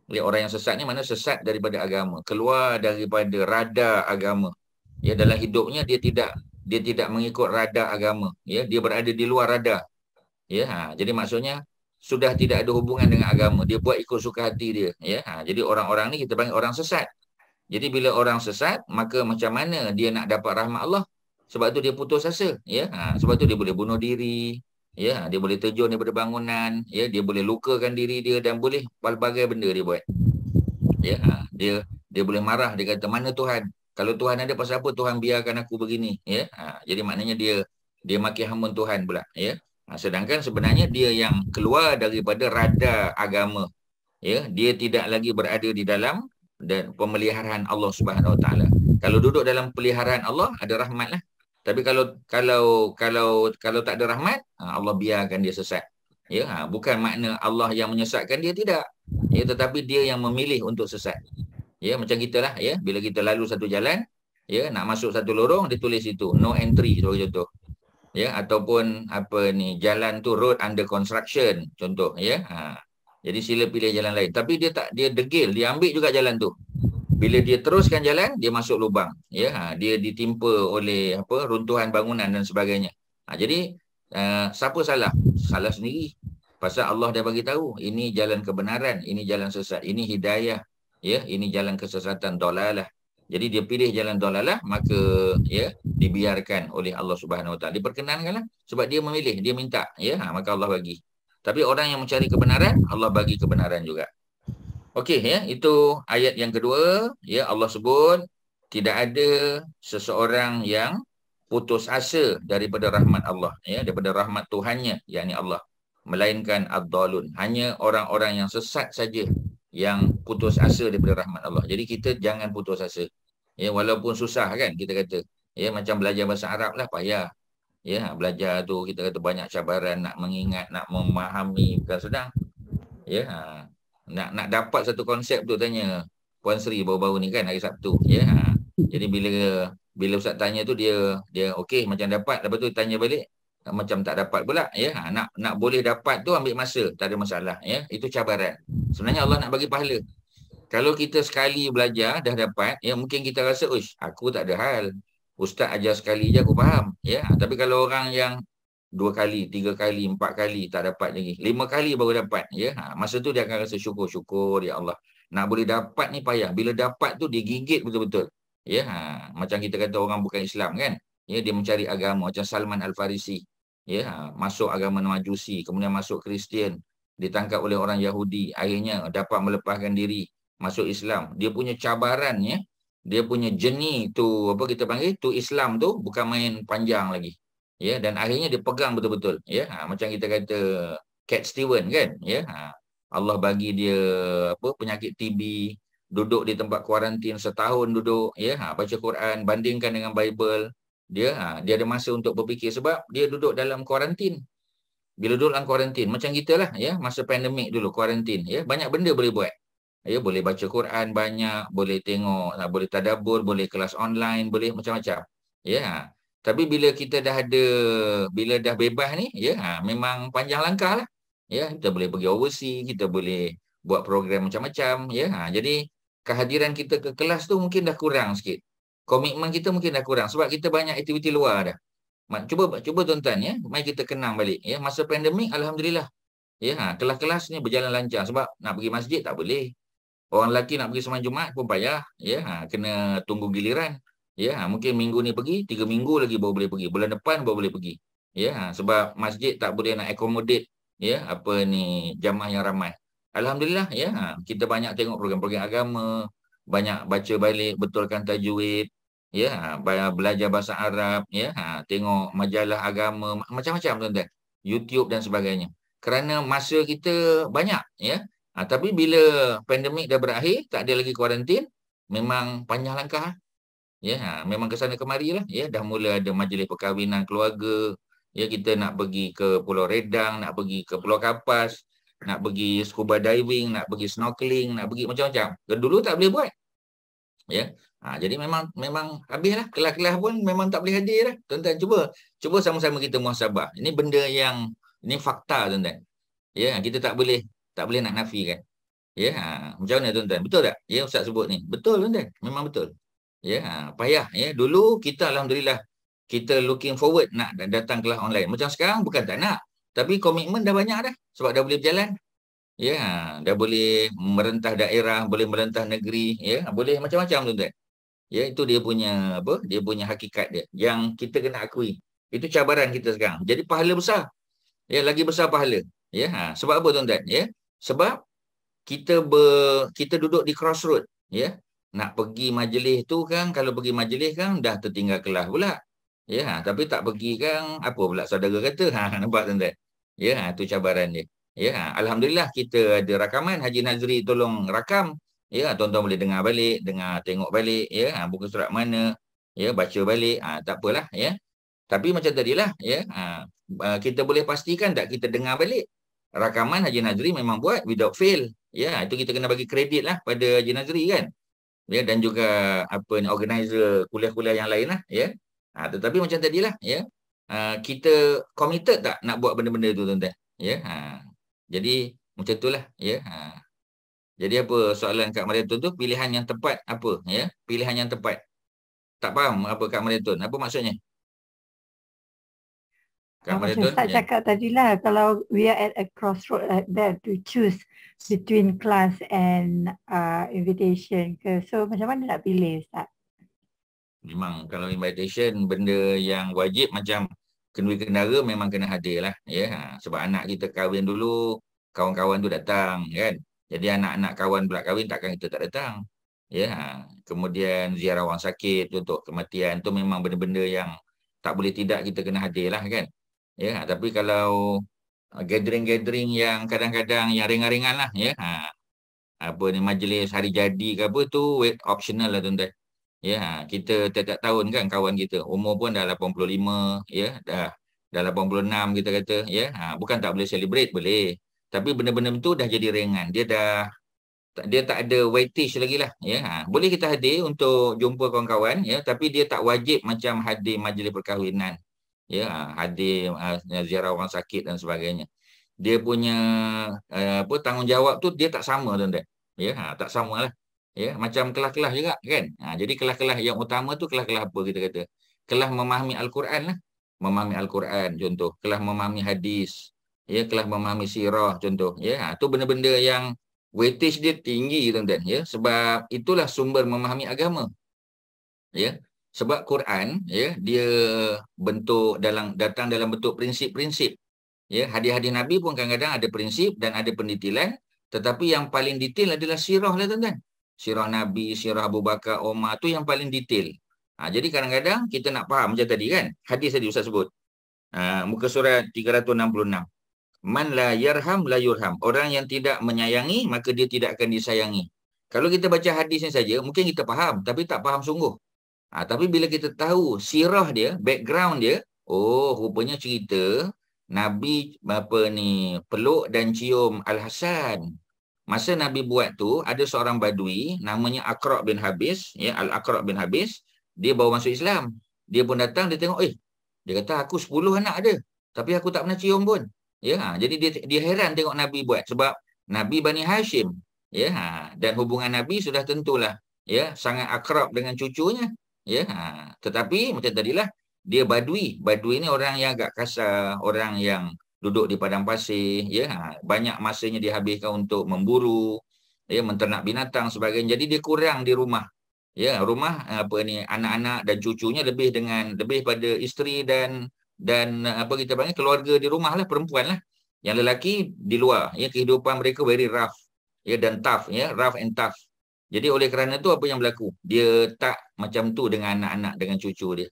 Jadi orang yang sesat ni mana sesat daripada agama, keluar daripada radar agama. Ya, dalam hidupnya dia tidak mengikut radar agama, ya, dia berada di luar radar. Ya, jadi maksudnya sudah tidak ada hubungan dengan agama. Dia buat ikut suka hati dia. Ya, jadi orang-orang ni kita panggil orang sesat. Jadi bila orang sesat, maka macam mana dia nak dapat rahmat Allah? Sebab tu dia putus asa. Ya, sebab tu dia boleh bunuh diri. Ya, dia boleh terjun daripada bangunan. Ya, dia boleh lukakan diri dia dan boleh pelbagai benda dia buat. Ya, dia boleh marah. Dia kata, mana Tuhan? Kalau Tuhan ada, pasal apa Tuhan biarkan aku begini? Ya, jadi maknanya dia maki hamun Tuhan pula. Ya. Sedangkan sebenarnya dia yang keluar daripada radar agama. Ya, dia tidak lagi berada di dalam dan pemeliharaan Allah Subhanahu Wa Taala. Kalau duduk dalam peliharaan Allah, ada rahmat lah. Tapi kalau tak ada rahmat, Allah biarkan dia sesat. Ya, bukan makna Allah yang menyesatkan dia, tidak. Ya, tetapi dia yang memilih untuk sesat. Ya, macam kita lah, ya, bila kita lalu satu jalan, ya, nak masuk satu lorong, dia tulis itu no entry, contoh. Ya, ataupun apa ni, jalan tu road under construction, contoh, ya. Jadi sila pilih jalan lain. Tapi dia degil, dia ambil juga jalan tu. Bila dia teruskan jalan, dia masuk lubang, ya. Dia ditimpa oleh runtuhan bangunan dan sebagainya. Jadi siapa salah? Salah sendiri. Pasal Allah dah bagi tahu, ini jalan kebenaran, ini jalan sesat, ini hidayah, ya, ini jalan kesesatan, dalalah. Jadi dia pilih jalan dalalah, maka ya dibiarkan oleh Allah Subhanahu Wa Taala. Diperkenankanlah sebab dia memilih, dia minta, ya, maka Allah bagi. Tapi orang yang mencari kebenaran, Allah bagi kebenaran juga. Okey, ya, itu ayat yang kedua, ya, Allah sebut tidak ada seseorang yang putus asa daripada rahmat Allah, ya, daripada rahmat Tuhannya, yakni Allah, melainkan ad-dallun. Hanya orang-orang yang sesat saja yang putus asa daripada rahmat Allah. Jadi kita jangan putus asa. Ya, walaupun susah kan kita kata. Ya, macam belajar bahasa Arab lah, payah. Ya, belajar tu kita kata banyak cabaran, nak mengingat, nak memahami, bukan senang. Ya, nak dapat satu konsep tu, tanya Puan Sri baru-baru ni kan hari Sabtu. Ya, jadi bila Ustaz tanya tu dia okey macam dapat, lepas tu tanya balik macam tak dapat pula. Ya, nak boleh dapat tu ambil masa, tak ada masalah. Ya, itu cabaran. Sebenarnya Allah nak bagi pahala. Kalau kita sekali belajar dah dapat, ya, mungkin kita rasa, uish, aku tak ada hal. Ustaz ajar sekali je aku faham. Ya, tapi kalau orang yang 2 kali, 3 kali, 4 kali tak dapat lagi, 5 kali baru dapat, ya, masa tu dia akan rasa syukur, ya Allah. Nak boleh dapat ni payah. Bila dapat tu dia gigit betul-betul. Ya, macam kita kata orang bukan Islam kan. Ya, dia mencari agama macam Salman Al-Farisi. Ya, masuk agama Majusi, kemudian masuk Kristian, ditangkap oleh orang Yahudi, akhirnya dapat melepaskan diri masuk Islam. Dia punya cabarannya, dia punya journey tu, apa kita panggil tu, Islam tu bukan main panjang lagi. Ya, dan akhirnya dia pegang betul-betul. Ya, macam kita kata Cat Stevens kan. Ya, Allah bagi dia penyakit TB, duduk di tempat kuarantin setahun duduk, ya, baca Quran, bandingkan dengan Bible. Dia ada masa untuk berfikir sebab dia duduk dalam kuarantin. Bila duduk dalam kuarantin, macam kita lah, ya, masa pandemik dulu kuarantin, ya, banyak benda boleh buat. Ya, boleh baca Quran banyak, boleh tengok, boleh tadabbur, boleh kelas online, boleh macam-macam. Ya. Tapi bila kita dah bebas ni, ya, memang panjang langkah lah. Ya, kita boleh pergi overseas, kita boleh buat program macam-macam, ya. Jadi kehadiran kita ke kelas tu mungkin dah kurang sikit. Komitmen kita mungkin dah kurang sebab kita banyak aktiviti luar dah. Cuba tuan-tuan ya, mari kita kenang balik ya. Masa pandemik alhamdulillah. Ya, kelas-kelas ni berjalan lancar sebab nak pergi masjid tak boleh. Orang lelaki nak pergi sembahyang Jumaat pun payah, ya, kena tunggu giliran. Ya, mungkin minggu ni pergi, 3 minggu lagi baru boleh pergi. Bulan depan baru boleh pergi. Ya, sebab masjid tak boleh nak accommodate ya apa ni jamaah yang ramai. Alhamdulillah ya, kita banyak tengok program-program agama, banyak baca balik, betulkan tajwid, ya, belajar bahasa Arab, ya, tengok majalah agama, macam-macam tuan-tuan. YouTube dan sebagainya. Kerana masa kita banyak ya. Tapi bila pandemik dah berakhir, tak ada lagi kuarantin, memang panjang langkah. Ya, memang ke sana kemari lah. Ya, dah mula ada majlis perkahwinan keluarga. Ya, kita nak pergi ke Pulau Redang, nak pergi ke Pulau Kapas, nak pergi scuba diving, nak pergi snorkeling, nak pergi macam-macam. Dulu tak boleh buat. Ya. Jadi memang habislah. Kelas-kelas pun memang tak boleh hadir lah. Tuan-tuan cuba sama-sama kita muhasabah. Ini benda yang ini fakta tuan-tuan. Ya, kita tak boleh nak nafikan. Ya, macam mana tuan-tuan? Betul tak? Ya, Ustaz sebut ni. Betul tuan-tuan. Memang betul. Ya, payah ya. Dulu kita alhamdulillah kita looking forward nak datang kelas online. Macam sekarang bukan tak nak, tapi komitmen dah banyak dah sebab dah boleh berjalan. Ya, dah boleh merentah daerah, boleh merentah negeri, ya, boleh macam-macam tuan-tuan. Ya, itu dia punya apa? Dia punya hakikat dia yang kita kena akui. Itu cabaran kita sekarang. Jadi pahala besar. Ya, lagi besar pahala. Ya, sebab apa tuan-tuan? Ya, sebab kita duduk di crossroad, ya. Nak pergi majlis tu kan, kalau pergi majlis kan dah tertinggal kelas pula. Ya, tapi tak pergi kan apa pula saudara kata. Nampak tuan-tuan? Ya, tu cabaran dia. Ya, alhamdulillah kita ada rakaman, Haji Nazri tolong rakam. Ya, tuan-tuan boleh dengar balik, tengok balik, ya, buku surat mana, ya, baca balik, tak apalah, ya. Tapi macam tadilah, ya, kita boleh pastikan tak kita dengar balik. Rakaman Haji Nazri memang buat without fail. Ya, itu kita kena bagi kredit lah pada Haji Nazri kan. Ya, dan juga apa ni organizer kuliah-kuliah yang lain lah, ya. Tetapi macam tadilah, ya. Kita committed tak nak buat benda-benda tu tuan-tuan. Ya. Jadi macam itulah, ya. Jadi apa soalan Kak Mariatun tu, pilihan yang tepat apa, ya? Pilihan yang tepat. Tak faham apa Kak Mariatun, apa maksudnya? Kak Macam Mariatun, Ustaz ya. cakap tadilah, kalau we are at a crossroad like that to choose between class and invitation ke, so macam mana nak pilih Ustaz? Memang kalau invitation benda yang wajib macam kenduri kendara memang kena hadir lah, ya. Sebab anak kita kahwin dulu, kawan-kawan tu datang kan. Jadi anak-anak kawan pula kahwin takkan kita tak datang. Ya, kemudian ziarah orang sakit untuk kematian tu memang benda-benda yang tak boleh tidak kita kena hadir lah kan. Ya, tapi kalau gathering-gathering yang kadang-kadang yang ringan-ringan lah, ya. Apa ni majlis hari jadi ke apa tu optional lah tuan-tuan. Ya, kita tiap-tiap tahun kan kawan kita umur pun dah 85, ya, dah 86 kita kata, ya. Bukan tak boleh celebrate, boleh. Tapi benda-benda tu dah jadi ringan. Dia tak ada weightage lagi lah, ya. Boleh kita hadir untuk jumpa kawan-kawan, ya, tapi dia tak wajib macam hadir majlis perkahwinan, ya, hadir ziarah orang sakit dan sebagainya. Dia punya tanggungjawab tu dia tak sama tuan-tuan, ya. Tak sama lah, ya, macam kelas-kelas juga kan. Jadi kelas-kelas yang utama tu kelas-kelas apa kita kata, kelas memahami Al-Quran lah, memahami Al-Quran contoh, kelas memahami hadis, ya, kelas memahami sirah contoh, ya. Tu benda-benda yang weightage dia tinggi tuan-tuan, ya, sebab itulah sumber memahami agama, ya. Sebab Quran, ya, dia datang dalam bentuk prinsip-prinsip, ya. Hadis-hadis Nabi pun kadang-kadang ada prinsip dan ada pendetailan, tetapi yang paling detail adalah sirah lah tuan-tuan. Sirah Nabi, sirah Abu Bakar, Umar tu yang paling detail. Jadi kadang-kadang kita nak faham macam tadi kan, hadis tadi Ustaz sebut. Muka surat 366. Man la yarham la yurham. Orang yang tidak menyayangi maka dia tidak akan disayangi. Kalau kita baca hadis ni saja mungkin kita faham tapi tak faham sungguh. Tapi bila kita tahu sirah dia, background dia, oh rupanya cerita Nabi peluk dan cium Al-Hasan. Masa Nabi buat tu ada seorang badui namanya Aqra' bin Habis, ya, Al-Aqra' bin Habis, dia baru masuk Islam. Dia pun datang, dia tengok, dia kata aku 10 anak ada tapi aku tak pernah cium pun. Ya, jadi dia heran tengok Nabi buat sebab Nabi Bani Hashim. Ya, dan hubungan Nabi sudah tentulah ya sangat akrab dengan cucunya. Ya, tetapi macam tadilah dia badui. Badui ni orang yang agak kasar, orang yang duduk di padang pasir, ya, banyak masanya dihabiskan untuk memburu, ya, menternak binatang sebagainya. Jadi dia kurang di rumah. Ya, rumah apa ni anak-anak dan cucunya lebih pada isteri dan apa kita panggil keluarga di rumah lah, perempuan lah. Yang lelaki di luar, ya, kehidupan mereka very rough, ya, dan tough, ya, rough and tough. Jadi oleh kerana tu apa yang berlaku? Dia tak macam tu dengan anak-anak, dengan cucu dia.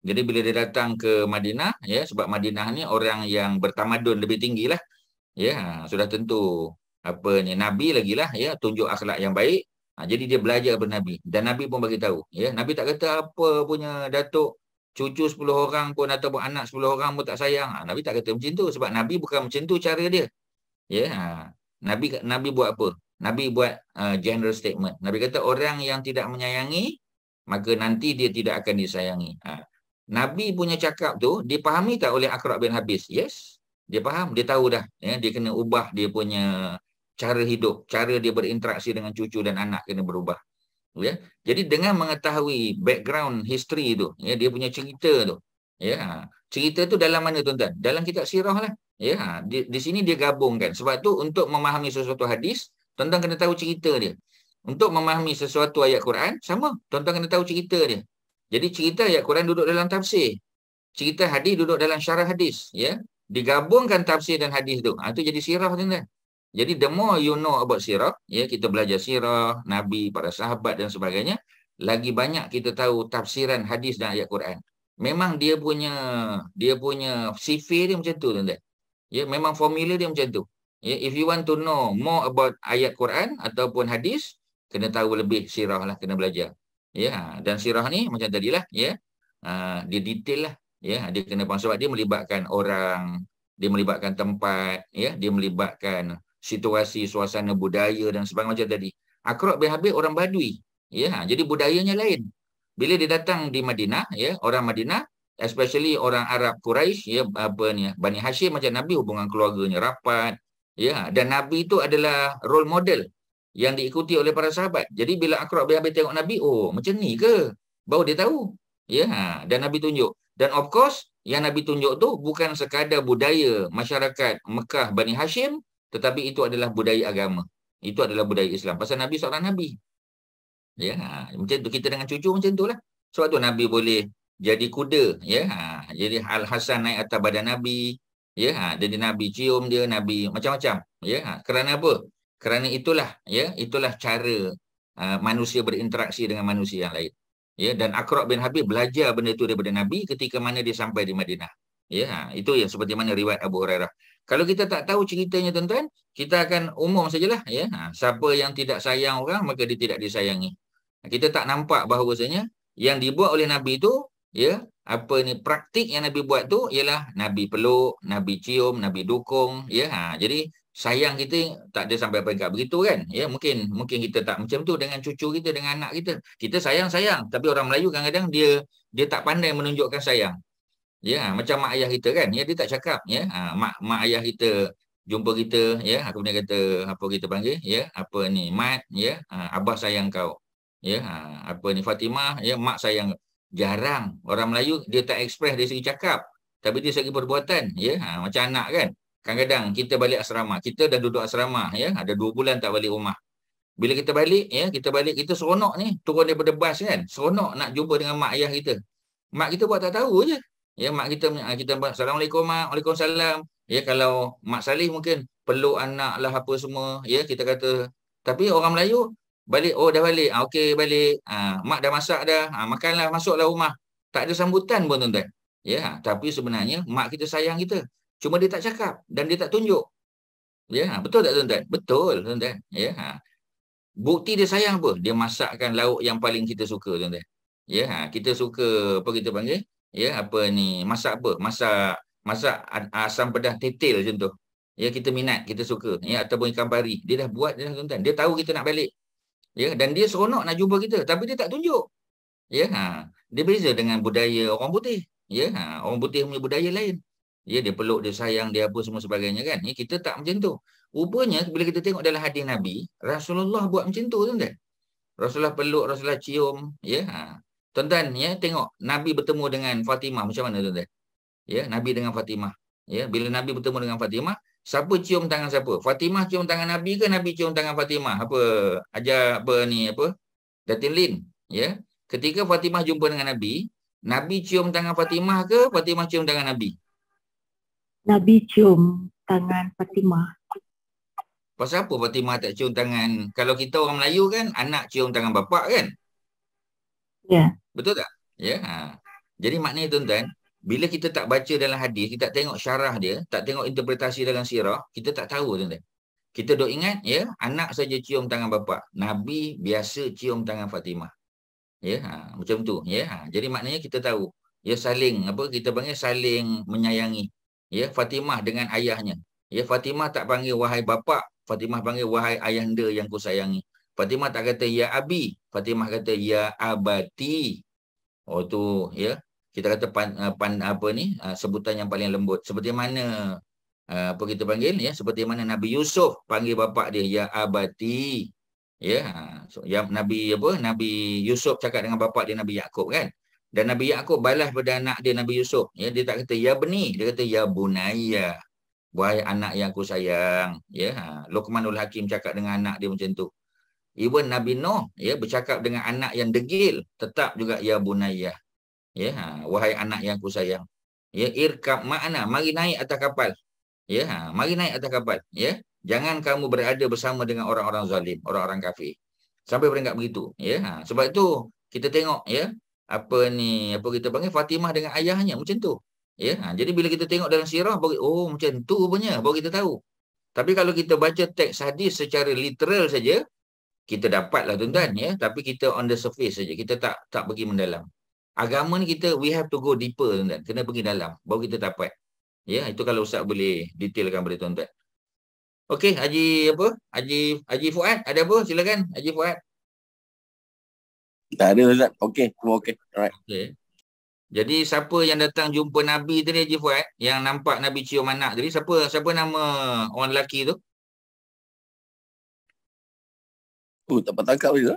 Jadi bila dia datang ke Madinah, ya, sebab Madinah ni orang yang bertamadun lebih tinggi lah, ya, sudah tentu apa ni Nabi lagi lah, ya, tunjuk akhlak yang baik. Jadi dia belajar daripada Nabi, dan Nabi pun bagi tahu, ya, Nabi tak kata apa punya datuk cucu 10 orang pun ataupun anak 10 orang pun tak sayang. Nabi tak kata macam tu, sebab Nabi bukan macam tu cara dia. Ya, Nabi buat apa? Nabi buat general statement. Nabi kata orang yang tidak menyayangi, maka nanti dia tidak akan disayangi. Nabi punya cakap tu dipahami tak oleh Aqra' bin Habis? Yes, dia faham, dia tahu dah, ya, dia kena ubah dia punya cara hidup, cara dia berinteraksi dengan cucu dan anak kena berubah. Ya. Jadi dengan mengetahui background history tu, ya, dia punya cerita tu, ya, cerita tu dalam mana tuan-tuan? Dalam kitab sirah lah. Ya, di sini dia gabungkan. Sebab tu untuk memahami sesuatu hadis, tuan-tuan kena tahu cerita dia. Untuk memahami sesuatu ayat Quran, sama, tuan-tuan kena tahu cerita dia. Jadi cerita ayat Quran duduk dalam tafsir. Cerita hadis duduk dalam syarah hadis, ya. Digabungkan tafsir dan hadis tu. Itu jadi sirah, tuan-tuan. Jadi the more you know about sirah, ya, kita belajar sirah, Nabi, para sahabat dan sebagainya, lagi banyak kita tahu tafsiran hadis dan ayat Quran. Memang dia punya sifir dia macam tu, tuan-tuan. Ya, memang formula dia macam tu. Ya, if you want to know more about ayat Quran ataupun hadis, kena tahu lebih sirah lah, kena belajar. Ya, dan sirah ni macam tadilah, ya, dia detail lah. Ya, dia kena faham sebab dia melibatkan orang, dia melibatkan tempat, ya, dia melibatkan situasi, suasana, budaya dan sebagainya macam tadi. Aqra' bin Habis orang Badui. Ya, jadi budayanya lain. Bila dia datang di Madinah, ya, orang Madinah, especially orang Arab Quraisy, ya, apa ni, Bani Hashim, macam Nabi hubungan keluarganya rapat, ya, dan Nabi itu adalah role model yang diikuti oleh para sahabat. Jadi bila Aqra' bin Habis tengok Nabi, oh, macam ni ke? Baru dia tahu. Ya, dan Nabi tunjuk. Dan of course, yang Nabi tunjuk tu bukan sekadar budaya masyarakat Mekah Bani Hashim, tetapi itu adalah budaya agama. Itu adalah budaya Islam. Pasal Nabi seorang Nabi. Ya, macam tu kita dengan cucu macam itulah. Sebab tu Nabi boleh jadi kuda, ya. Jadi Al-Hasan naik atas badan Nabi, ya. Jadi Nabi cium dia, Nabi macam-macam, ya. Kerana apa? Kerana itulah, ya, itulah cara manusia berinteraksi dengan manusia yang lain. Ya, dan Aqra' bin Habis belajar benda itu daripada Nabi ketika mana dia sampai di Madinah. Ya, itu yang seperti mana riwayat Abu Hurairah. Kalau kita tak tahu ceritanya, tuan-tuan, kita akan umum sajalah, ya. Siapa yang tidak sayang orang, maka dia tidak disayangi. Kita tak nampak bahawasanya yang dibuat oleh Nabi itu, ya, apa ni praktik yang Nabi buat tu ialah Nabi peluk, Nabi cium, Nabi dukung, ya. Jadi sayang kita tak ada sampai peringkat begitu kan, ya. Mungkin kita tak macam tu dengan cucu kita, dengan anak kita. Kita sayang, tapi orang Melayu kadang-kadang dia tak pandai menunjukkan sayang. Ya, macam mak ayah kita kan, ya, dia tak cakap, ya. Mak ayah kita jumpa kita, ya, kemudian kata apa kita panggil, ya, apa ni, mat, ya, abah sayang kau. Ya, apa ni, Fatimah, ya, mak sayang. Jarang orang Melayu dia tak ekspres dari segi cakap, tapi dia segi perbuatan, ya. Macam anak kan. Kadang-kadang kita balik asrama, kita dah duduk asrama, ya, ada 2 bulan tak balik rumah. Bila kita balik, ya, kita seronok ni, turun daripada bas kan, seronok nak jumpa dengan mak ayah kita. Mak kita buat tak tahu je. Ya, mak kita Assalamualaikum mak, Waalaikumsalam. Ya, kalau Mak Salih mungkin peluk anak lah apa semua, ya, kita kata. Tapi orang Melayu balik, oh dah balik, okey balik, mak dah masak dah, makanlah, masuklah rumah. Tak ada sambutan pun, tuan-tuan. Ya, tapi sebenarnya mak kita sayang kita. Cuma dia tak cakap dan dia tak tunjuk. Ya, betul tak, tuan-tuan? Betul, tuan-tuan. Ya. Bukti dia sayang apa? Dia masakkan lauk yang paling kita suka, tuan-tuan. Ya, kita suka apa kita panggil? Ya, apa ni, masak apa? Masak asam pedas tetel macam tu. Ya, kita minat, kita suka. Ya, ataupun ikan pari. Dia dah buat dah, tuan-tuan. Dia tahu kita nak balik. Ya, dan dia seronok nak jumpa kita, tapi dia tak tunjuk. Ya, dia beza dengan budaya orang putih. Ya, orang putih punya budaya lain. Ya, dia peluk, dia sayang, dia apa semua sebagainya kan. Ya, kita tak macam tu. Rupanya bila kita tengok dalam hadis Nabi, Rasulullah buat macam tu, tuan-tuan. Rasulullah peluk, Rasulullah cium, ya. Tuan-tuan, ya, tengok Nabi bertemu dengan Fatimah macam mana, tuan-tuan? Ya, Nabi dengan Fatimah. Ya, bila Nabi bertemu dengan Fatimah, siapa cium tangan siapa? Fatimah cium tangan Nabi ke Nabi cium tangan Fatimah? Datin Lin, ya. Ketika Fatimah jumpa dengan Nabi cium tangan Fatimah ke Fatimah cium tangan Nabi? Nabi cium tangan Fatimah. Pasal apa Fatimah tak cium tangan? Kalau kita orang Melayu kan, anak cium tangan bapak kan? Ya. Betul tak? Ya. Jadi maknanya tuan-tuan, bila kita tak baca dalam hadis, kita tak tengok syarah dia, tak tengok interpretasi dalam sirah, kita tak tahu, tuan-tuan. Kita dok ingat, ya, anak saja cium tangan bapak. Nabi biasa cium tangan Fatimah. Ya, macam tu, ya. Jadi maknanya kita tahu, ya, saling kita panggil saling menyayangi. Ya, Fatimah dengan ayahnya. Ya, Fatimah tak panggil wahai bapak, Fatimah panggil wahai ayahanda yang ku sayangi. Fatimah tak kata ya abi, Fatimah kata ya abati. Oh tu, ya. Kita kata sebutan yang paling lembut. Seperti mana kita panggil, ya, seperti mana Nabi Yusuf panggil bapak dia ya abati. Ya, Nabi Yusuf cakap dengan bapak dia Nabi Yaqub kan. Dan Nabi Yaqub balas pada anak dia Nabi Yusuf. Ya, dia tak kata ya beni, dia kata ya bunayya. Wahai anak yang aku sayang. Ya, Luqmanul Hakim cakap dengan anak dia macam tu. Even Nabi Nuh, ya, bercakap dengan anak yang degil, tetap juga ya bunayya. Ya, wahai anak yang aku sayang. Ya, irkab ma'ana, mari naik atas kapal. Ya, mari naik atas kapal. Ya, jangan kamu berada bersama dengan orang-orang zalim, orang-orang kafir. Sampai peringkat begitu. Ya, sebab itu kita tengok, ya, apa kita panggil Fatimah dengan ayahnya macam tu. Ya, jadi bila kita tengok dalam sirah, oh macam tu punya, baru kita tahu. Tapi kalau kita baca teks hadis secara literal saja, kita dapatlah tuan-tuan, ya, tapi kita on the surface saja, kita tak pergi mendalam. Agama ni we have to go deeper, tuan-tuan. Kena pergi dalam, baru kita dapat. Ya, itu kalau Ustaz boleh detailkan pada tuan-tuan. Okey, Haji Fuad, ada apa? Silakan, Haji Fuad. Tak ada, Ustaz. Okey, okey. Alright. Okey. Jadi siapa yang datang jumpa Nabi tadi, Haji Fuad, yang nampak Nabi cium anak tadi, siapa nama orang lelaki tu? Tak dapat tangkap je.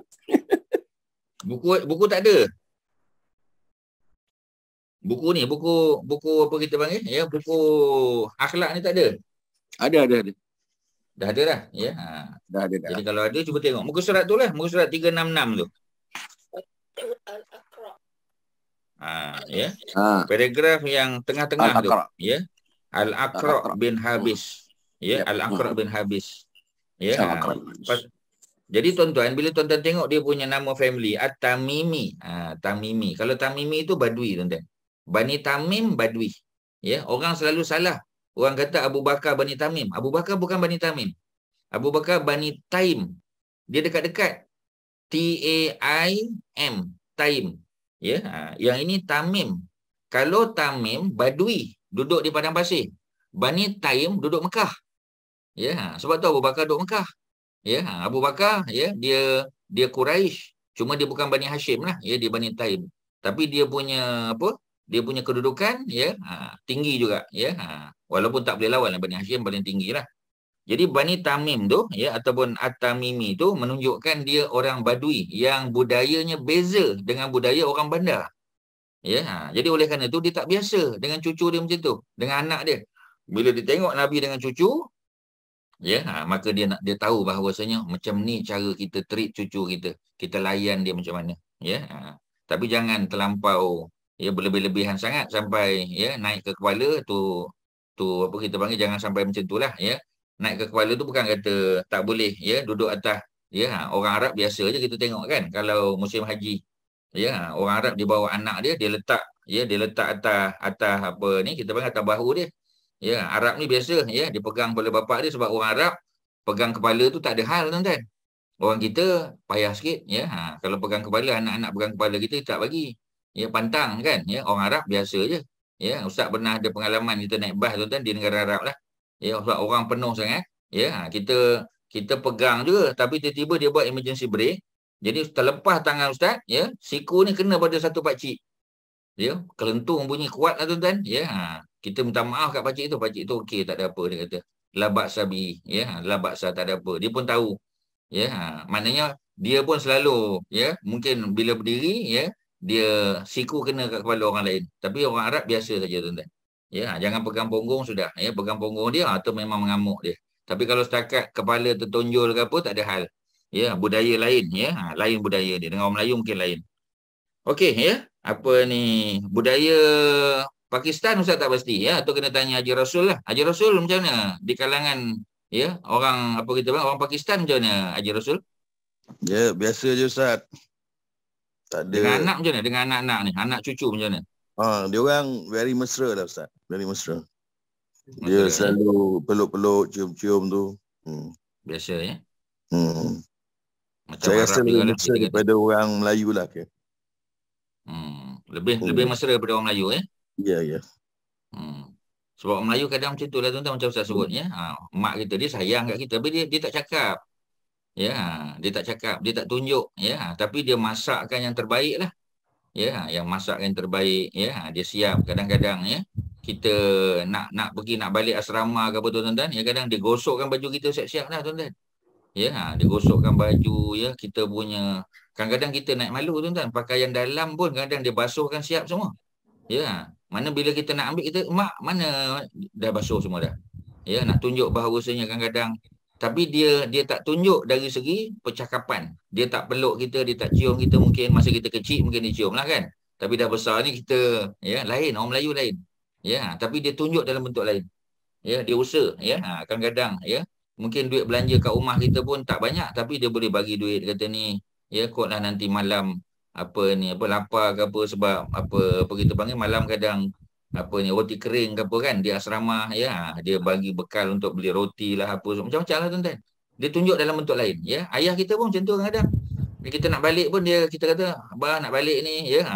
Buku tak ada. Buku apa kita panggil? Ya, buku akhlak ni tak ada. Ada. Dah ada dah, ya. Dah ada. Jadi kalau ada cuba tengok muka surat tu lah, muka surat 366 tu. Ya. Paragraf yang tengah-tengah tu, ya. Al-Aqra' bin Habis. Ya, Al-Aqra' bin Habis. Ya. Jadi tuan-tuan, bila tuan-tuan tengok dia punya nama family, At-Tamimi. Tamimi. Kalau Tamimi itu Badui, tuan-tuan. Bani Tamim Badui. Ya, orang selalu salah. Orang kata Abu Bakar Bani Tamim. Abu Bakar bukan Bani Tamim. Abu Bakar Bani Taim. Dia dekat-dekat. T-A-I-M. Taim. Ya, yang ini Tamim. Kalau Tamim Badui, duduk di padang pasir. Bani Taim duduk Mekah. Ya, sebab tu Abu Bakar duduk Mekah. Ya, Abu Bakar, ya, dia Quraisy, cuma dia bukan Bani Hashim lah, ya, dia Bani Taim. Tapi dia punya dia punya kedudukan, ya, tinggi juga, ya. Walaupun tak boleh lawan Bani Hashim paling tinggi lah. Jadi Bani Tamim tu, ya, ataupun At-Tamimi tu menunjukkan dia orang Badui yang budayanya beza dengan budaya orang bandar. Ya, jadi oleh kerana tu dia tak biasa dengan cucu dia macam tu, dengan anak dia. Bila dia tengok Nabi dengan cucu, ya, maka dia tahu bahawasanya macam ni cara kita treat cucu kita. Kita layan dia macam mana, ya. Tapi jangan terlampau, ya, berlebih-lebihan sangat sampai, ya, naik ke kepala tu apa kita panggil, jangan sampai macam itulah, ya. Naik ke kepala tu bukan kata tak boleh, ya, duduk atas, ya. Orang Arab biasa je kita tengok kan, kalau musim haji, ya, orang Arab dia bawa anak dia letak, ya, dia letak atas apa ni kita panggil atas bahu dia. Ya, Arab ni biasa, ya, dia pegang kepala bapak dia, sebab orang Arab pegang kepala tu tak ada hal, tuan-tuan. Orang kita payah sikit, ya. Kalau pegang kepala, anak-anak pegang kepala kita tak bagi. Ya, pantang kan, ya. Orang Arab biasa je. Ya, Ustaz pernah ada pengalaman kita naik bas, tuan-tuan, di negara Arab lah. Ya, sebab orang penuh sangat. Ya, kita pegang juga, tapi tiba-tiba dia buat emergency brake. Jadi terlepas tangan Ustaz, ya, siku ni kena pada satu pakcik. Ya, kelentung bunyi kuat lah, tuan-tuan. Ya, kita minta maaf kat pakcik tu okey, tak ada apa dia kata. la ba'sa bihi, ya, la ba'sa, tak ada apa. Dia pun tahu, ya, maknanya dia pun selalu, ya, mungkin bila berdiri, ya, dia siku kena kat kepala orang lain. Tapi orang Arab biasa saja, tuan-tuan. Ya, jangan pegang punggung sudah, ya, pegang punggung dia atau memang mengamuk dia. Tapi kalau setakat kepala tertonjol ke apa, tak ada hal. Ya, budaya lain, ya, lain budaya dia. Dengan orang Melayu mungkin lain. Okey, ya. Apa ni budaya Pakistan Ustaz tak pasti, ya, atau kena tanya Haji Rasul lah. Haji Rasul macam mana di kalangan, ya, orang apa kita bilang orang Pakistan macam mana Haji Rasul? Ya, biasa je Ustaz. Tak ada. Dengan anak macam mana? Dengan anak-anak ni, anak cucu macam mana? Dia orang very mesra lah Ustaz. Very mesra. Dia Mesra, selalu peluk-peluk, cium-cium tu. biasa, ya. Macam Saya Arab rasa juga lebih lah, mesra kita kata. daripada orang Melayu lah. Okay. Lebih mesra daripada orang Melayu, ya. Ya, ya. Sebab orang Melayu kadang macam tu lah, tuan-tuan, macam Ustaz sebut, ya. Mak kita dia sayang kat kita, tapi dia tak cakap. Ya, dia tak cakap, dia tak tunjuk, ya. Tapi dia masakkan yang terbaik lah. Ya, yang masak yang terbaik, ya. Dia siap kadang-kadang, ya. Kita nak pergi nak balik asrama ke apa, tuan-tuan, ya, kadang dia gosokkan baju kita siap-siap lah, tuan-tuan. Ya, dia gosokkan baju, ya, kita punya. Kadang-kadang kita naik malu, tuan-tuan, pakaian dalam pun kadang dia basuhkan siap semua. Ya, mana bila kita nak ambil, kita, mak mana dah basuh semua dah. Ya, nak tunjuk bahawasanya kadang-kadang. Tapi dia tak tunjuk dari segi percakapan. Dia tak peluk kita, dia tak cium kita mungkin. Masa kita kecil mungkin dia cium lah kan. Tapi dah besar ni kita, ya, lain, orang Melayu lain. Ya, tapi dia tunjuk dalam bentuk lain. Ya, dia usaha, ya. Kadang-kadang, ya, mungkin duit belanja kat rumah kita pun tak banyak, tapi dia boleh bagi duit, kata ni, ya, kotlah nanti malam apa ni, apa lapar ke apa, sebab apa kita panggil malam kadang apa ni, roti kering ke apa kan di asrama, ya, dia bagi bekal untuk beli roti lah apa, macam-macam lah, tuan-tuan. Dia tunjuk dalam bentuk lain, ya. Ayah kita pun macam tu kadang-kadang. Bila kita nak balik pun kita kata, abang nak balik ni, ya,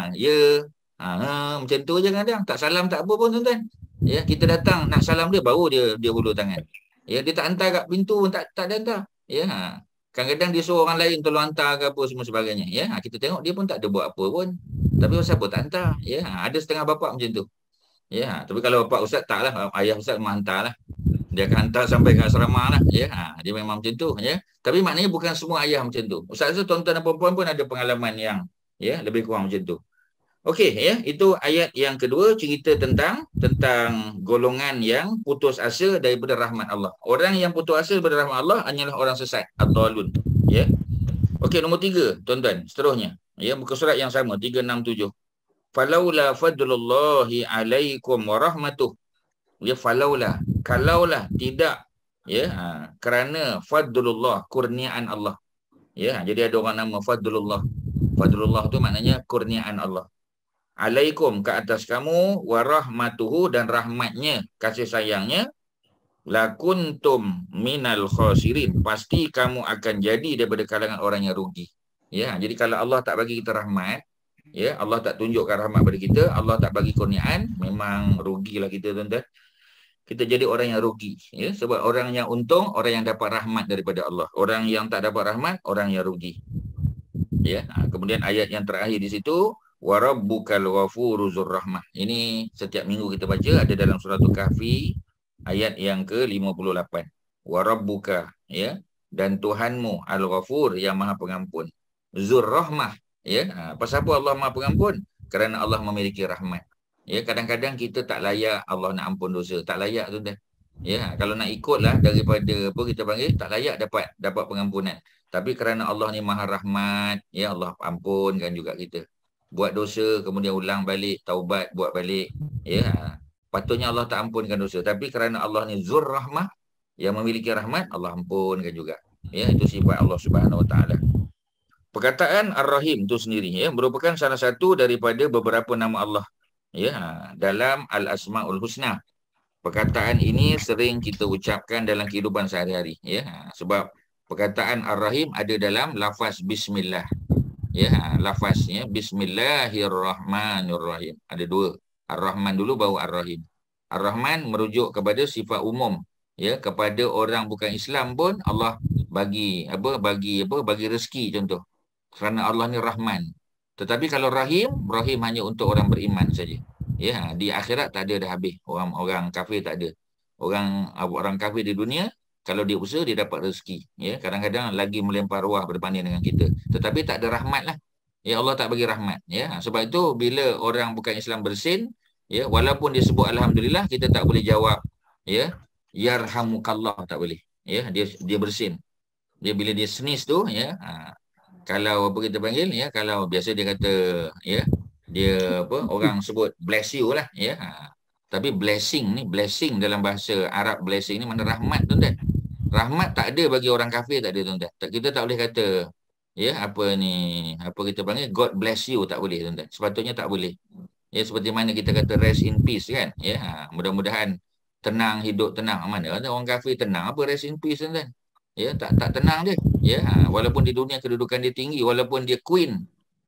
macam tu je kadang. Tak salam tak apa pun, tuan-tuan. Ya, kita datang nak salam dia, baru dia hulur tangan. Ya, dia tak hantar kat pintu pun, tak ada hantar. Ya, kadang-kadang dia suruh orang lain tolong hantar ke apa semua sebagainya. Ya, kita tengok dia pun tak ada buat apa pun. Tapi pasal apa tak hantar? Ya, ada setengah bapak macam tu. Ya, tapi kalau bapak ustaz tak lah, ayah ustaz memang hantar lah. Dia akan hantar sampai ke asrama lah. Ya, dia memang macam tu. Ya, tapi maknanya bukan semua ayah macam tu. Ustaz rasa tuan-tuan dan perempuan pun ada pengalaman yang, ya, lebih kurang macam tu. Okey, ya, itu ayat yang kedua, cerita tentang golongan yang putus asa daripada rahmat Allah. Orang yang putus asa daripada rahmat Allah hanyalah orang sesat, ad-dhalun. Ya. Okey, nombor 3, tuan-tuan, seterusnya. Ya, muka surat yang sama, 367. Falaula fadlullahi alaikum wa rahmatuh. Ya, falaula, kalaulah tidak, ya, kerana fadlullah, kurniaan Allah. Ya, jadi ada orang nama Fadlullah. Fadlullah tu maknanya kurniaan Allah. Alaikum, ke atas kamu, wa rahmatuhu, dan rahmatnya, kasih sayangnya, lakuntum minal khasirin, pasti kamu akan jadi daripada kalangan orang yang rugi. Ya, jadi kalau Allah tak bagi kita rahmat, ya, Allah tak tunjukkan rahmat pada kita, Allah tak bagi kurniaan, memang rugilah kita, tuan-tuan. Kita jadi orang yang rugi, ya, sebab orang yang untung, orang yang dapat rahmat daripada Allah. Orang yang tak dapat rahmat, orang yang rugi. Ya, kemudian ayat yang terakhir di situ, wa rabbukal ghafuru dzur rahmah. Ini setiap minggu kita baca, ada dalam surah Kahfi ayat yang ke-58. Wa rabbuka, ya, dan Tuhanmu al-ghafur, yang Maha Pengampun. Dzur rahmah, ya. Pasal apa Allah Maha Pengampun? Kerana Allah memiliki rahmat. Ya, kadang-kadang kita tak layak Allah nak ampun dosa, tak layak, tuan-tuan. Ya, kalau nak ikutlah daripada apa kita panggil, tak layak dapat pengampunan. Tapi kerana Allah ni Maha Rahmat, ya, Allah ampunkan juga kita. Buat dosa kemudian ulang balik, taubat, buat balik, ya. Patutnya Allah tak ampunkan dosa, tapi kerana Allah ni Zur Rahmah, yang memiliki rahmat, Allah ampunkan juga. Ya, itu sifat Allah Subhanahu Wa Taala. Perkataan Ar-Rahim itu sendiri, ya, merupakan salah satu daripada beberapa nama Allah, ya, dalam Al-Asmaul Husna. Perkataan ini sering kita ucapkan dalam kehidupan sehari-hari, ya, sebab perkataan Ar-Rahim ada dalam lafaz Bismillah. Ya, lafaznya Bismillahirrahmanirrahim. Ada dua. Ar-Rahman dulu baru Ar-Rahim. Ar-Rahman merujuk kepada sifat umum, ya, kepada orang bukan Islam pun Allah bagi rezeki, contoh. Kerana Allah ni Rahman. Tetapi kalau Rahim hanya untuk orang beriman saja. Ya, di akhirat tak ada dah habis. Orang kafir tak ada. Orang kafir di dunia, kalau dia usaha dia dapat rezeki. Ya, kadang-kadang lagi melempar ruah berbanding dengan kita. Tetapi tak ada rahmat lah. Ya, Allah tak bagi rahmat. Ya, sebab itu bila orang bukan Islam bersin, ya, walaupun dia sebut alhamdulillah, kita tak boleh jawab, ya, yarhamukallah, tak boleh. Ya, dia bersin. Dia bila dia sneeze tu, ya, kalau apa kita panggil, ya, kalau biasa dia kata, ya, dia apa, orang sebut bless you lah, ya. Tapi blessing dalam bahasa Arab, blessing ni mana rahmat, tuan-tuan. Rahmat tak ada bagi orang kafir, tak ada, tuan-tuan. Kita tak boleh kata, ya, apa kita panggil, God bless you, tak boleh, tuan-tuan. Sepatutnya tak boleh. Ya, seperti mana kita kata rest in peace, kan. Ya, mudah-mudahan tenang, hidup tenang. Mana orang kafir tenang, apa rest in peace, tuan-tuan. Ya, tak tenang dia. Ya, walaupun di dunia kedudukan dia tinggi, walaupun dia queen,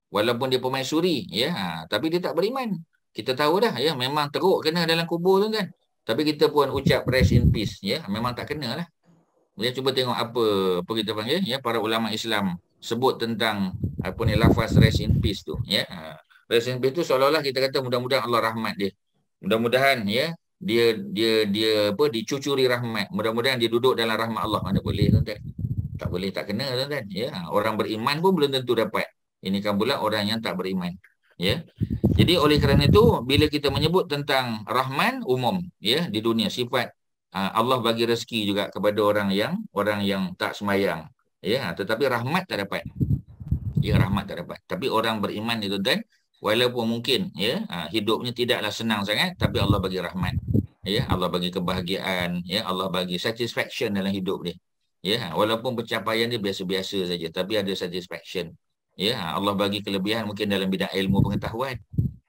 walaupun dia pemaisuri, ya, tapi dia tak beriman. Kita tahu dah, ya, memang teruk kena dalam kubur, tuan-tuan. Tapi kita pun ucap rest in peace, ya, memang tak kena lah. Ya, cuba tengok apa kita panggil, ya, para ulama Islam sebut tentang apa ni lafaz rest in peace tu, ya. Rest in peace tu seolah-olah kita kata mudah-mudahan Allah rahmat dia. Mudah-mudahan, ya, dia dicucuri rahmat. Mudah-mudahan dia duduk dalam rahmat Allah. Mana boleh, tuan-tuan. Tak boleh, tak kena, tuan-tuan. Ya, orang beriman pun belum tentu dapat. Ini kan pula orang yang tak beriman. Ya. Jadi oleh kerana itu bila kita menyebut tentang Rahman umum, ya, di dunia sifat Allah bagi rezeki juga kepada orang yang tak sembahyang. Ya, tetapi rahmat tak dapat. Ya, rahmat tak dapat. Tapi orang beriman itu, tuan, walaupun mungkin, ya, hidupnya tidaklah senang sangat, tapi Allah bagi rahmat. Ya, Allah bagi kebahagiaan, ya, Allah bagi satisfaction dalam hidup dia. Ya, walaupun pencapaian dia biasa-biasa saja, tapi ada satisfaction. Ya, Allah bagi kelebihan mungkin dalam bidang ilmu pengetahuan.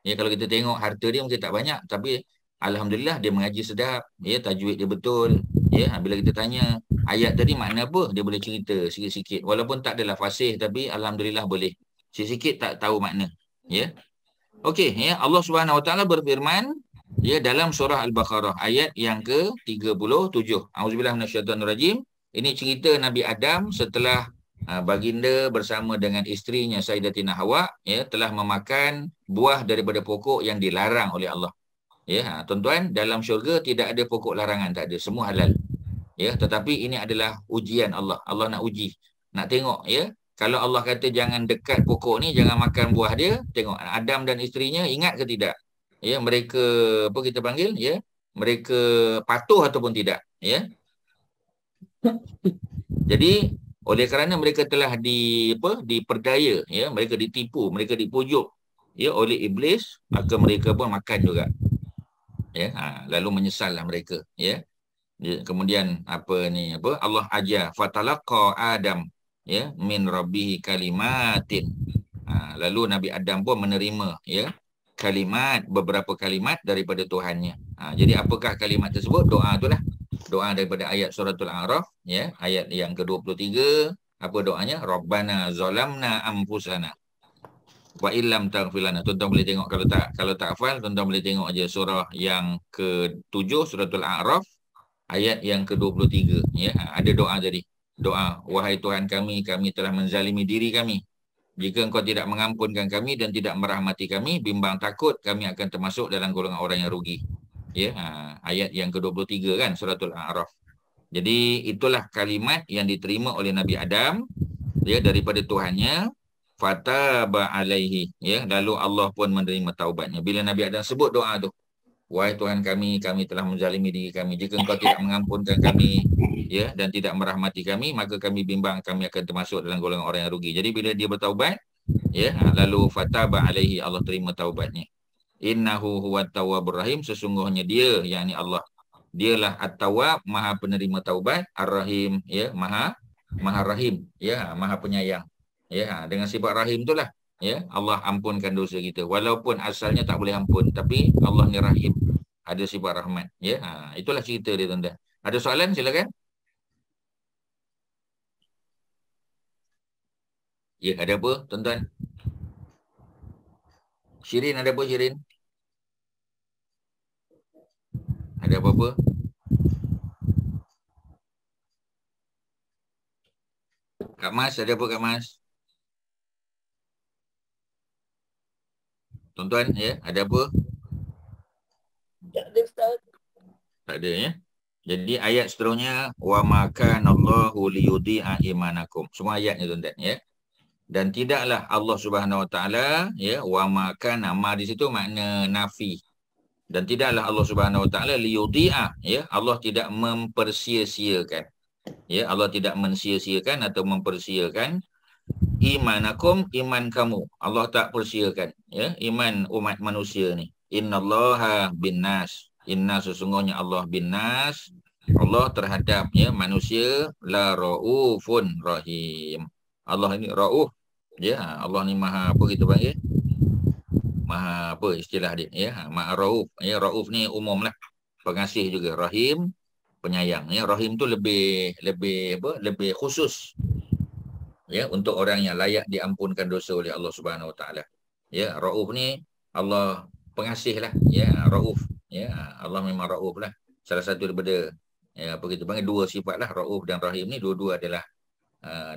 Ya, kalau kita tengok harta dia mungkin tak banyak, tapi alhamdulillah dia mengaji sedap, ya, tajwid dia betul. Ya, bila kita tanya ayat tadi makna apa, dia boleh cerita sikit-sikit. Walaupun tak adalah fasih, tapi alhamdulillah boleh. Sikit-sikit tak tahu makna. Ya. Okey, ya, Allah Subhanahu Wa Taala berfirman, ya, dalam surah Al-Baqarah ayat yang ke-37. Auzubillahi minasyaitonirrajim. Ini cerita Nabi Adam setelah baginda bersama dengan isterinya Sayyidatina Hawa, ya, telah memakan buah daripada pokok yang dilarang oleh Allah. Ya, tuan-tuan, dalam syurga tidak ada pokok larangan, tak ada, semua halal. Ya, tetapi ini adalah ujian Allah. Allah nak uji, nak tengok, ya. Kalau Allah kata jangan dekat pokok ni, jangan makan buah dia, tengok Adam dan isterinya ingat ke tidak? Ya, mereka apa kita panggil, ya, mereka patuh ataupun tidak, ya. Jadi oleh kerana mereka telah diperdaya, ya, mereka ditipu, mereka dipujuk, ya, oleh iblis, maka mereka pun makan juga. Ya, lalu menyesallah mereka, ya. Kemudian Allah ajar fatalaqa Adam, ya, min rabbihi kalimatin. Lalu Nabi Adam pun menerima, ya, beberapa kalimat daripada Tuhannya. Jadi apakah kalimat tersebut? Doa itulah. Doa daripada ayat suratul A'raf, ya, ayat yang ke-23. Apa doanya? Rabbana zalamna anfusana wa illam taghfir lana. Tuan-tuan boleh tengok, kalau tak hafal, tuan-tuan boleh tengok aja surah yang ke-7 suratul A'raf ayat yang ke-23, ya. Ada doa tadi. Doa, wahai Tuhan kami telah menzalimi diri kami. Jika Engkau tidak mengampunkan kami dan tidak merahmati kami, bimbang takut kami akan termasuk dalam golongan orang yang rugi. Ya, ayat yang ke-23 kan suratul A'raf. Jadi itulah kalimat yang diterima oleh Nabi Adam, ya, daripada Tuhannya, fataba alaihi, ya, lalu Allah pun menerima taubatnya. Bila Nabi Adam sebut doa tu, wahai Tuhan kami telah menzalimi diri kami. Jika Engkau tidak mengampunkan kami, ya, dan tidak merahmati kami, maka kami bimbang kami akan termasuk dalam golongan orang yang rugi. Jadi bila dia bertaubat, ya, lalu fataba alaihi, Allah terima taubatnya. Innahu huwat tawwabur rahim, sesungguhnya dia, yakni Allah, dialah at-tawwab, maha penerima taubat, ar-rahim, ya, maha rahim, ya, maha penyayang. Ya, dengan sifat rahim itulah, ya, Allah ampunkan dosa kita. Walaupun asalnya tak boleh ampun, tapi Allah ni rahim, ada sifat rahmat, ya. Itulah cerita dia, tuan-tuan. Ada soalan, silakan. Ya, ada apa, tuan-tuan? Syirin, ada apa, Syirin? Ada apa-apa? Kak Mas, ada apa, Kak Mas? Tuan-tuan, ya, ada apa? Tak ada, Ustaz. Tak ada, ya. Jadi ayat seterusnya wa ma kana Allahu liyudhi'a imanakum. Semua ayatnya tuan-tuan ya. Dan tidaklah Allah Subhanahu Wa Taala ya wa ma kana, ma di situ makna nafi. Dan tidaklah Allah Subhanahu Wa Taala liyudhi'a ya, Allah tidak mempersia-siakan. Ya, Allah tidak mensia-siakan atau mempersiakan imanakum, iman kamu. Allah tak persiakan ya, iman umat manusia ni. Innallaha binnas. Inna sesungguhnya Allah binnas, Allah terhadap ya manusia, la raufun rahim. Allah ini rauf ya, Allah ni maha apa kita panggil? Maha apa istilah dia ya, maha rauf ya. Rauf ni umum lah, pengasih juga. Rahim penyayang ya. Rahim tu lebih lebih khusus ya, untuk orang yang layak diampunkan dosa oleh Allah Subhanahu Wa Taala. Ya, rauf ni Allah pengasih lah ya, rauf ya. Allah memang rauf lah. Salah satu daripada ya, apa kita panggil dua sifat lah, rauf dan rahim ni dua-dua adalah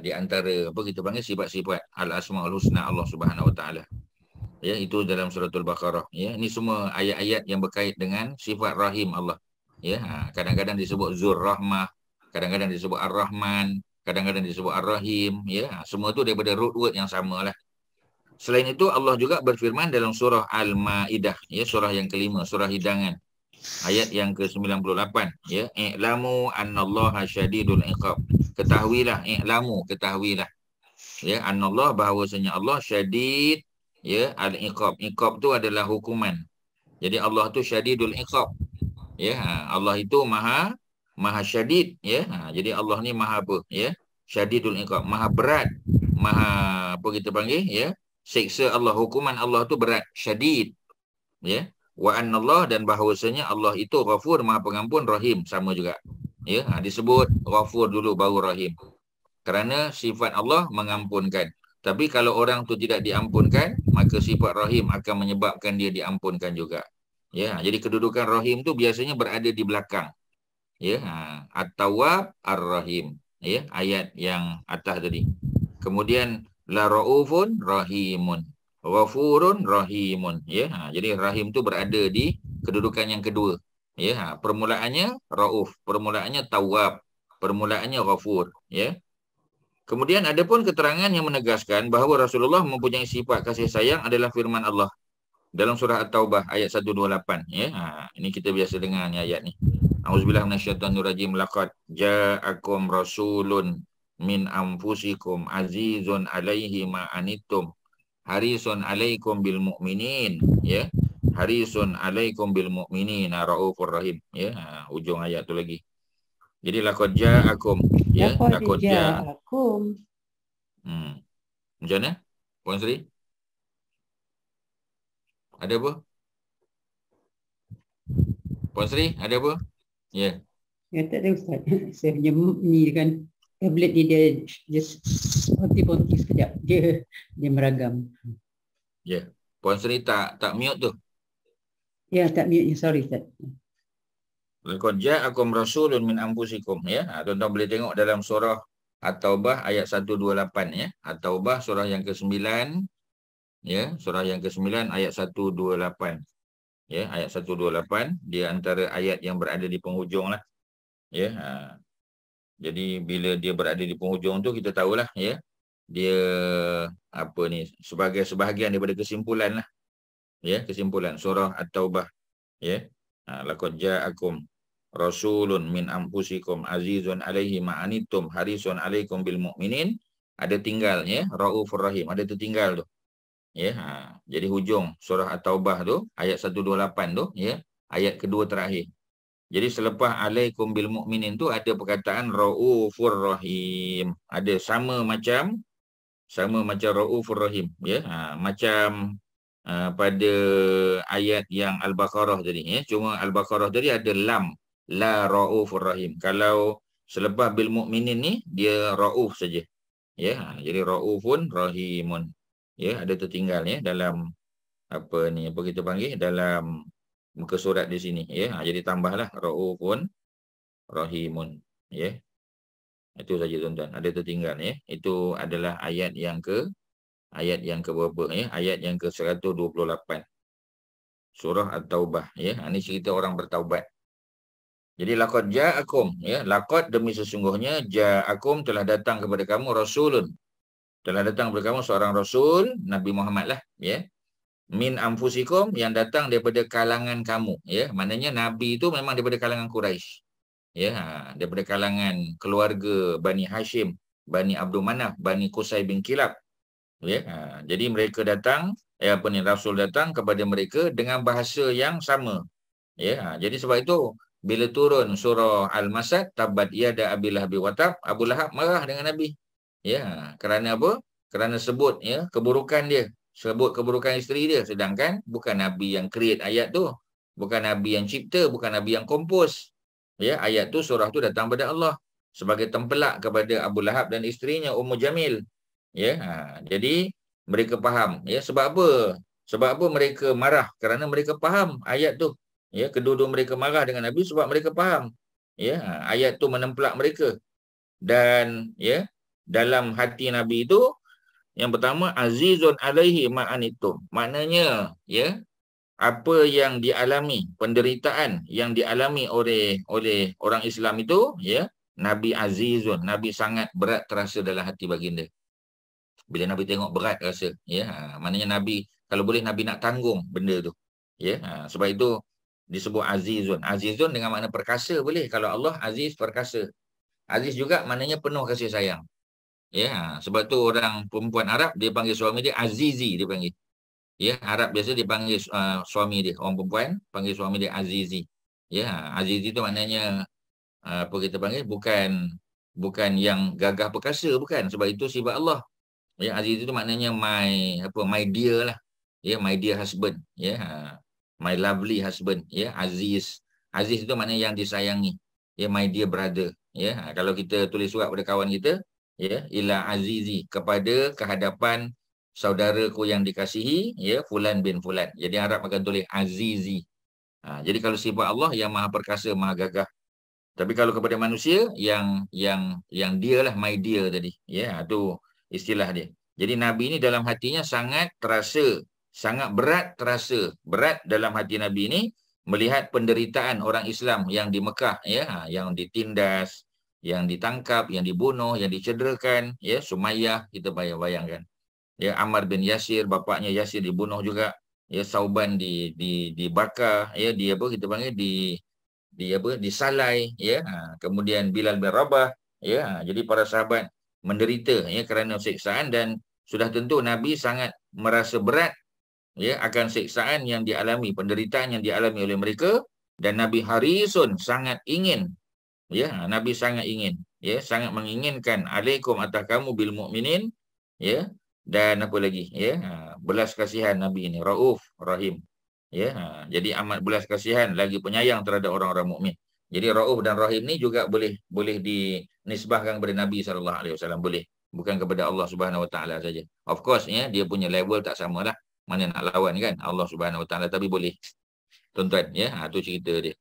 di antara apa kita panggil sifat-sifat al-asmaul husna Allah Subhanahu Wa Taala. Ya, itu dalam suratul Baqarah ya. Ini semua ayat-ayat yang berkait dengan sifat rahim Allah. Ya, kadang-kadang disebut Zur Rahmah, kadang-kadang disebut Ar-Rahman, kadang-kadang disebut Ar-Rahim ya. Semua tu daripada root word yang samalah. Selain itu Allah juga berfirman dalam surah Al-Maidah ya, surah yang kelima, surah hidangan, ayat yang ke-98 ya, i'lamu annallaha syadidul iqab. Ketahuilah, i'lamu, ketahuilah ya, annallah, bahawasanya Allah syadid ya al-iqab. Iqab tu adalah hukuman. Jadi Allah tu syadidul iqab ya. Allah itu maha syadid ya. Jadi Allah ni maha apa ya? Syadidul iqab, maha berat, maha apa kita panggil ya? Siksa Allah, hukuman Allah tu berat, syadid ya. Wa annallah, dan bahawasanya Allah itu ghafur, maha pengampun, rahim, sama juga ya. Disebut ghafur dulu baru rahim, kerana sifat Allah mengampunkan. Tapi kalau orang tu tidak diampunkan, maka sifat rahim akan menyebabkan dia diampunkan juga ya. Jadi kedudukan rahim tu biasanya berada di belakang ya. At-Tawwab Ar-Rahim ya, ayat yang atas tadi. Kemudian la raufun rahimun, ghafurun rahimun ya. Jadi rahim tu berada di kedudukan yang kedua ya. Permulaannya rauf, permulaannya tawwab, permulaannya ghafur ya. Kemudian ada pun keterangan yang menegaskan bahawa Rasulullah mempunyai sifat kasih sayang adalah firman Allah dalam surah At-Taubah ayat 128 ya. Ini kita biasa dengar ni ayat ni. Auzubillahi minasyaitonirrajim. Laqad ja'akum rasulun min anfusikum azizun alaihi ma anittum harisun alaikum bil mu'minin ya. Harisun alaikum bil mu'minin raufur rahim ya. Ujung ayat tu lagi. Jadi laqad ja'akum ya, laqad ja'akum. Macam mana Puan Sri? Ada apa? Puan Sri, ada apa? Ya. Ya, tak ada Ustaz. Saya punya ni kan, tablet ni dia just ponti-ponti sekejap. Dia meragam. Ya. Puan Sri tak mute tu. Ya, tak mute. Sorry Ustaz. Laqad ja'akum rasulun min anfusikum ya. Tuan-tuan boleh tengok dalam surah At-Taubah ayat 128 ya. At-Taubah surah yang ke-9 ya, surah yang ke-9 ayat 128 ya. Ayat 128 dia antara ayat yang berada di penghujung lah ya. Jadi bila dia berada di penghujung tu kita tahulah ya, dia apa ni, sebagai sebahagian daripada kesimpulan lah ya, kesimpulan surah At-Taubah ya. Laqad ja'akum rasulun min anfusikum azizun alaihi ma anittum harisun alaikum bil mu'minin. Ada tinggal ya, raufur rahim, ada tertinggal tu ya. Jadi hujung surah At-Taubah tu ayat 128 tu ya, ayat kedua terakhir. Jadi selepas alaikum bil mu'minin tu ada perkataan raufur rahim. Ada sama macam raufur rahim ya. Macam pada ayat yang Al-Baqarah tadi ya. Cuma Al-Baqarah tadi ada lam, la raufur rahim. Kalau selepas bil mu'minin ni dia rauf saja ya. Jadi raufun rahimun ya, ada tertinggal ya dalam apa ni, apa kita panggil, dalam muka surat di sini ya. Jadi tambahlah raufun rahimun ya. Itu saja tuan-tuan, ada tertinggal ya. Itu adalah ayat yang ke berapa ya? Ayat yang ke-128 surah At-Taubah ya. Ini cerita orang bertaubat Jadi laqad ja'akum, ya, laqad demi sesungguhnya ja'akum telah datang kepada kamu rasulun. Telah datang kepada kamu seorang rasul, Nabi Muhammad lah, ya. Min anfusikum, yang datang daripada kalangan kamu, ya. Maknanya nabi itu memang daripada kalangan Quraisy. Ya, daripada kalangan keluarga Bani Hashim, Bani Abdul Manaf, Bani Qusay bin Kilab. Ya, jadi mereka datang, rasul datang kepada mereka dengan bahasa yang sama. Ya, jadi sebab itu bila turun surah Al-Masad, tabat yada Abi Lahab wa tab, Abu Lahab marah dengan Nabi. Ya, kerana apa? Kerana sebut, ya, keburukan dia, sebut keburukan isteri dia, sedangkan bukan Nabi yang create ayat tu, bukan Nabi yang cipta, bukan Nabi yang kompos. Ya, ayat tu, surah tu datang pada Allah sebagai tempelak kepada Abu Lahab dan isterinya Ummu Jamil. Ya, jadi mereka faham. Ya, sebab apa? Sebab apa mereka marah? Kerana mereka faham ayat tu. Ya, kedua-dua mereka marah dengan Nabi sebab mereka faham. Ya, ayat tu menempelak mereka. Dan ya, dalam hati Nabi itu, yang pertama, azizun alaihi ma'anitum. Maknanya, ya, apa yang dialami, penderitaan yang dialami oleh orang Islam itu, ya, Nabi azizun, Nabi sangat berat terasa dalam hati baginda. Bila Nabi tengok berat rasa, ya, maknanya Nabi, kalau boleh Nabi nak tanggung benda tu. Ya, sebab itu disebut azizun. Azizun dengan makna perkasa boleh. Kalau Allah aziz, perkasa. Aziz juga maknanya penuh kasih sayang. Ya, sebab tu orang perempuan Arab dia panggil suami dia Azizi, dia panggil. Ya, Arab biasa dia panggil suami dia, orang perempuan panggil suami dia Azizi. Ya, Azizi tu maknanya apa kita panggil, bukan yang gagah perkasa, bukan. Sebab itu sifat Allah. Ya, Aziz itu maknanya my dear lah. Ya, my dear husband. Ya, my lovely husband. Ya, Aziz. Aziz itu maknanya yang disayangi. Ya, my dear brother. Ya, kalau kita tulis surat pada kawan kita, ya, ila azizi, kepada kehadapan saudaraku yang dikasihi, ya, fulan bin fulan. Jadi Arab akan tulis azizi. Jadi kalau sifat Allah yang maha perkasa, maha gagah. Tapi kalau kepada manusia yang dia lah, my dear tadi. Ya, tu istilah dia. Jadi Nabi ini dalam hatinya sangat terasa, sangat berat terasa. Berat dalam hati Nabi ini melihat penderitaan orang Islam yang di Mekah, ya, yang ditindas, yang ditangkap, yang dibunuh, yang dicederakan, ya, Sumayyah, kita bayangkan. Ya, Ammar bin Yasir, bapaknya Yasir dibunuh juga. Ya, Sauban dibakar, ya, kita panggil disalai, ya. Kemudian Bilal bin Rabah, ya. Jadi para sahabat menderita, ya, kerana siksaan, dan sudah tentu Nabi sangat merasa berat, ya, akan siksaan yang dialami, penderitaan yang dialami oleh mereka, dan Nabi harisun sangat ingin, ya, Nabi sangat ingin, ya, sangat menginginkan alaikum atas kamu bil mukminin, ya, dan apa lagi, ya, belas kasihan Nabi ini, Rauf Rahim, ya, jadi amat belas kasihan lagi penyayang terhadap orang-orang mukmin. Jadi Rauf dan Rahim ni juga boleh dinisbahkan kepada Nabi SAW, boleh, bukan kepada Allah Subhanahu Wa Taala saja. Of course, ya, dia punya level tak samalah, mana nak lawan kan Allah Subhanahu Wa Taala, tapi boleh, tuan-tuan, ya, tu cerita dia.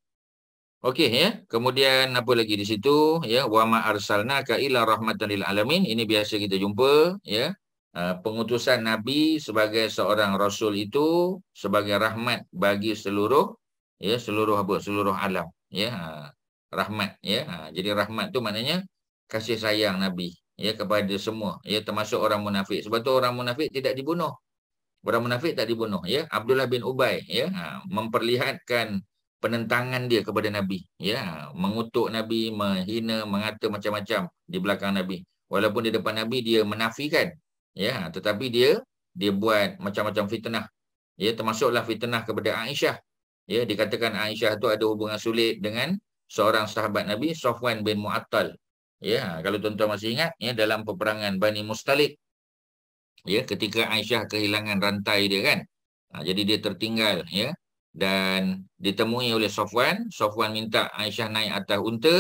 Okey, ya. Kemudian apa lagi di situ, ya, wa ma arsalnaka illa rahmatan lil alamin. Ini biasa kita jumpa, ya. Pengutusan Nabi sebagai seorang rasul itu sebagai rahmat bagi seluruh alam, ya. Rahmat, ya. Jadi rahmat tu maknanya kasih sayang Nabi, ya, kepada semua, ya, termasuk orang munafik. Sebab tu orang munafik tidak dibunuh. Orang munafik tak dibunuh, ya. Abdullah bin Ubay, ya, memperlihatkan penentangan dia kepada Nabi, ya, mengutuk Nabi, menghina, mengata macam-macam di belakang Nabi. Walaupun di depan Nabi dia menafikan, ya, tetapi dia buat macam-macam fitnah, ya, termasuklah fitnah kepada Aisyah. Ya, dikatakan Aisyah tu ada hubungan sulit dengan seorang sahabat Nabi, Safwan bin Mu'attal. Ya, kalau tuan-tuan masih ingat, ya, dalam peperangan Bani Mustalik, ya, ketika Aisyah kehilangan rantai dia kan. Jadi dia tertinggal, ya, dan ditemui oleh Safwan. Safwan minta Aisyah naik atas unta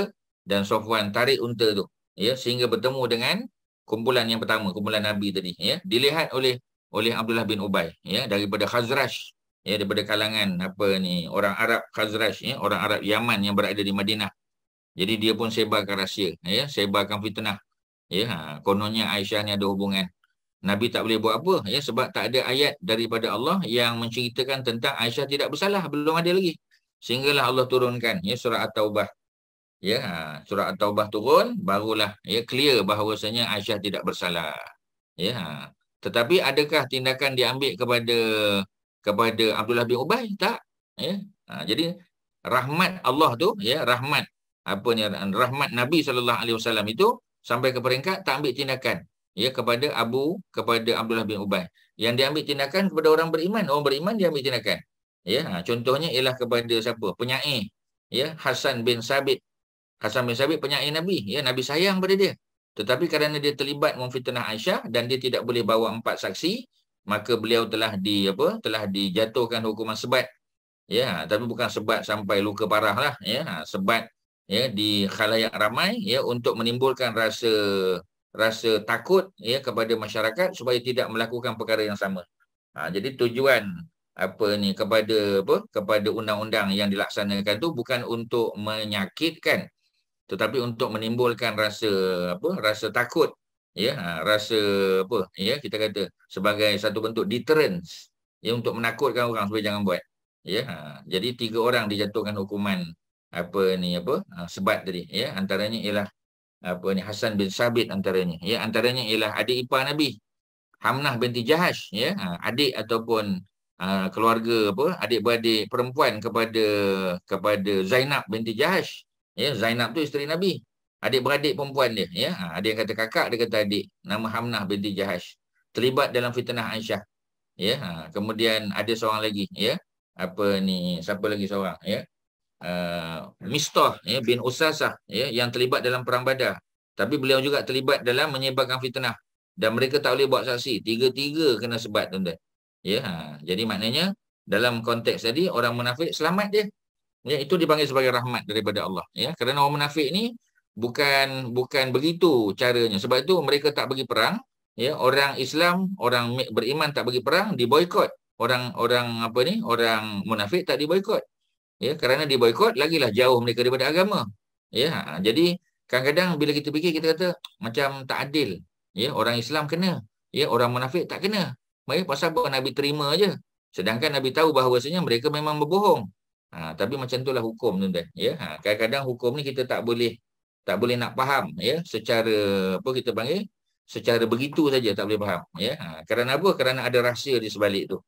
dan Safwan tarik unta tu, ya, sehingga bertemu dengan kumpulan yang pertama, kumpulan Nabi tadi, ya. Dilihat oleh Abdullah bin Ubay, ya, daripada Khazraj, ya, daripada kalangan orang Arab Khazraj, ya, orang Arab Yaman yang berada di Madinah. Jadi dia pun sebarkan rahsia, ya, sebarkan fitnah, ya. Kononnya Aisyah ni ada hubungan. Nabi tak boleh buat apa, ya, sebab tak ada ayat daripada Allah yang menceritakan tentang Aisyah tidak bersalah, belum ada lagi. Sehinggalah Allah turunkan, ya, surah At-Taubah, Ya, surah At-Taubah turun, barulah clear bahawasanya Aisyah tidak bersalah. Ya. Tetapi adakah tindakan diambil kepada Abdullah bin Ubay? Tak. Ya. Jadi rahmat Allah tu, rahmat rahmat Nabi SAW itu sampai ke peringkat tak ambil tindakan kepada Abdullah bin Ubay. Yang diambil tindakan kepada orang beriman dia ambil tindakan. Contohnya ialah kepada siapa? Penyair Hasan bin Sabit penyair Nabi, Nabi sayang pada dia. Tetapi kerana dia terlibat memfitnah Aisyah dan dia tidak boleh bawa 4 saksi, maka beliau telah dijatuhkan hukuman sebat. Tapi bukan sebat sampai luka parah lah, sebat di khalayak ramai untuk menimbulkan rasa takut kepada masyarakat supaya tidak melakukan perkara yang sama. Jadi tujuan kepada undang-undang yang dilaksanakan tu bukan untuk menyakitkan, tetapi untuk menimbulkan rasa takut, kita kata sebagai satu bentuk deterrence, untuk menakutkan orang supaya jangan buat. Jadi 3 orang dijatuhkan hukuman sebat tadi, antaranya ialah Hasan bin Sabit, antaranya ialah adik ipar Nabi Hamnah binti Jahash, adik ataupun keluarga adik-beradik perempuan kepada Zainab binti Jahash. Zainab tu isteri Nabi. Adik-beradik perempuan dia. Ada yang kata kakak, dia kata adik. Nama Hamnah binti Jahash. Terlibat dalam fitnah Aisyah. Kemudian ada seorang lagi. Siapa lagi seorang? Mistah bin Usasah. Yang terlibat dalam perang Badar. Tapi beliau juga terlibat dalam menyebarkan fitnah. Dan mereka tak boleh buat saksi. 3-3 kena sebat, tuan-tuan. Jadi maknanya dalam konteks tadi orang munafik selamat dia. Itu dipanggil sebagai rahmat daripada Allah. Kerana orang munafik ni bukan begitu caranya. Sebab itu mereka tak pergi perang. Orang Islam, orang beriman tak pergi perang, diboikot. Orang munafik tak diboikot. Kerana diboikot, lagilah jauh mereka daripada agama. Jadi kadang-kadang bila kita fikir, kita kata macam tak adil. Orang Islam kena. Orang munafik tak kena. Pasal apa Nabi terima je. Sedangkan Nabi tahu bahawasanya mereka memang berbohong. Tapi macam itulah hukum, tuan-tuan. Kadang-kadang hukum ni kita tak boleh nak faham secara kita panggil secara begitu saja, tak boleh faham. Kerana apa? Kerana ada rahsia di sebalik tu.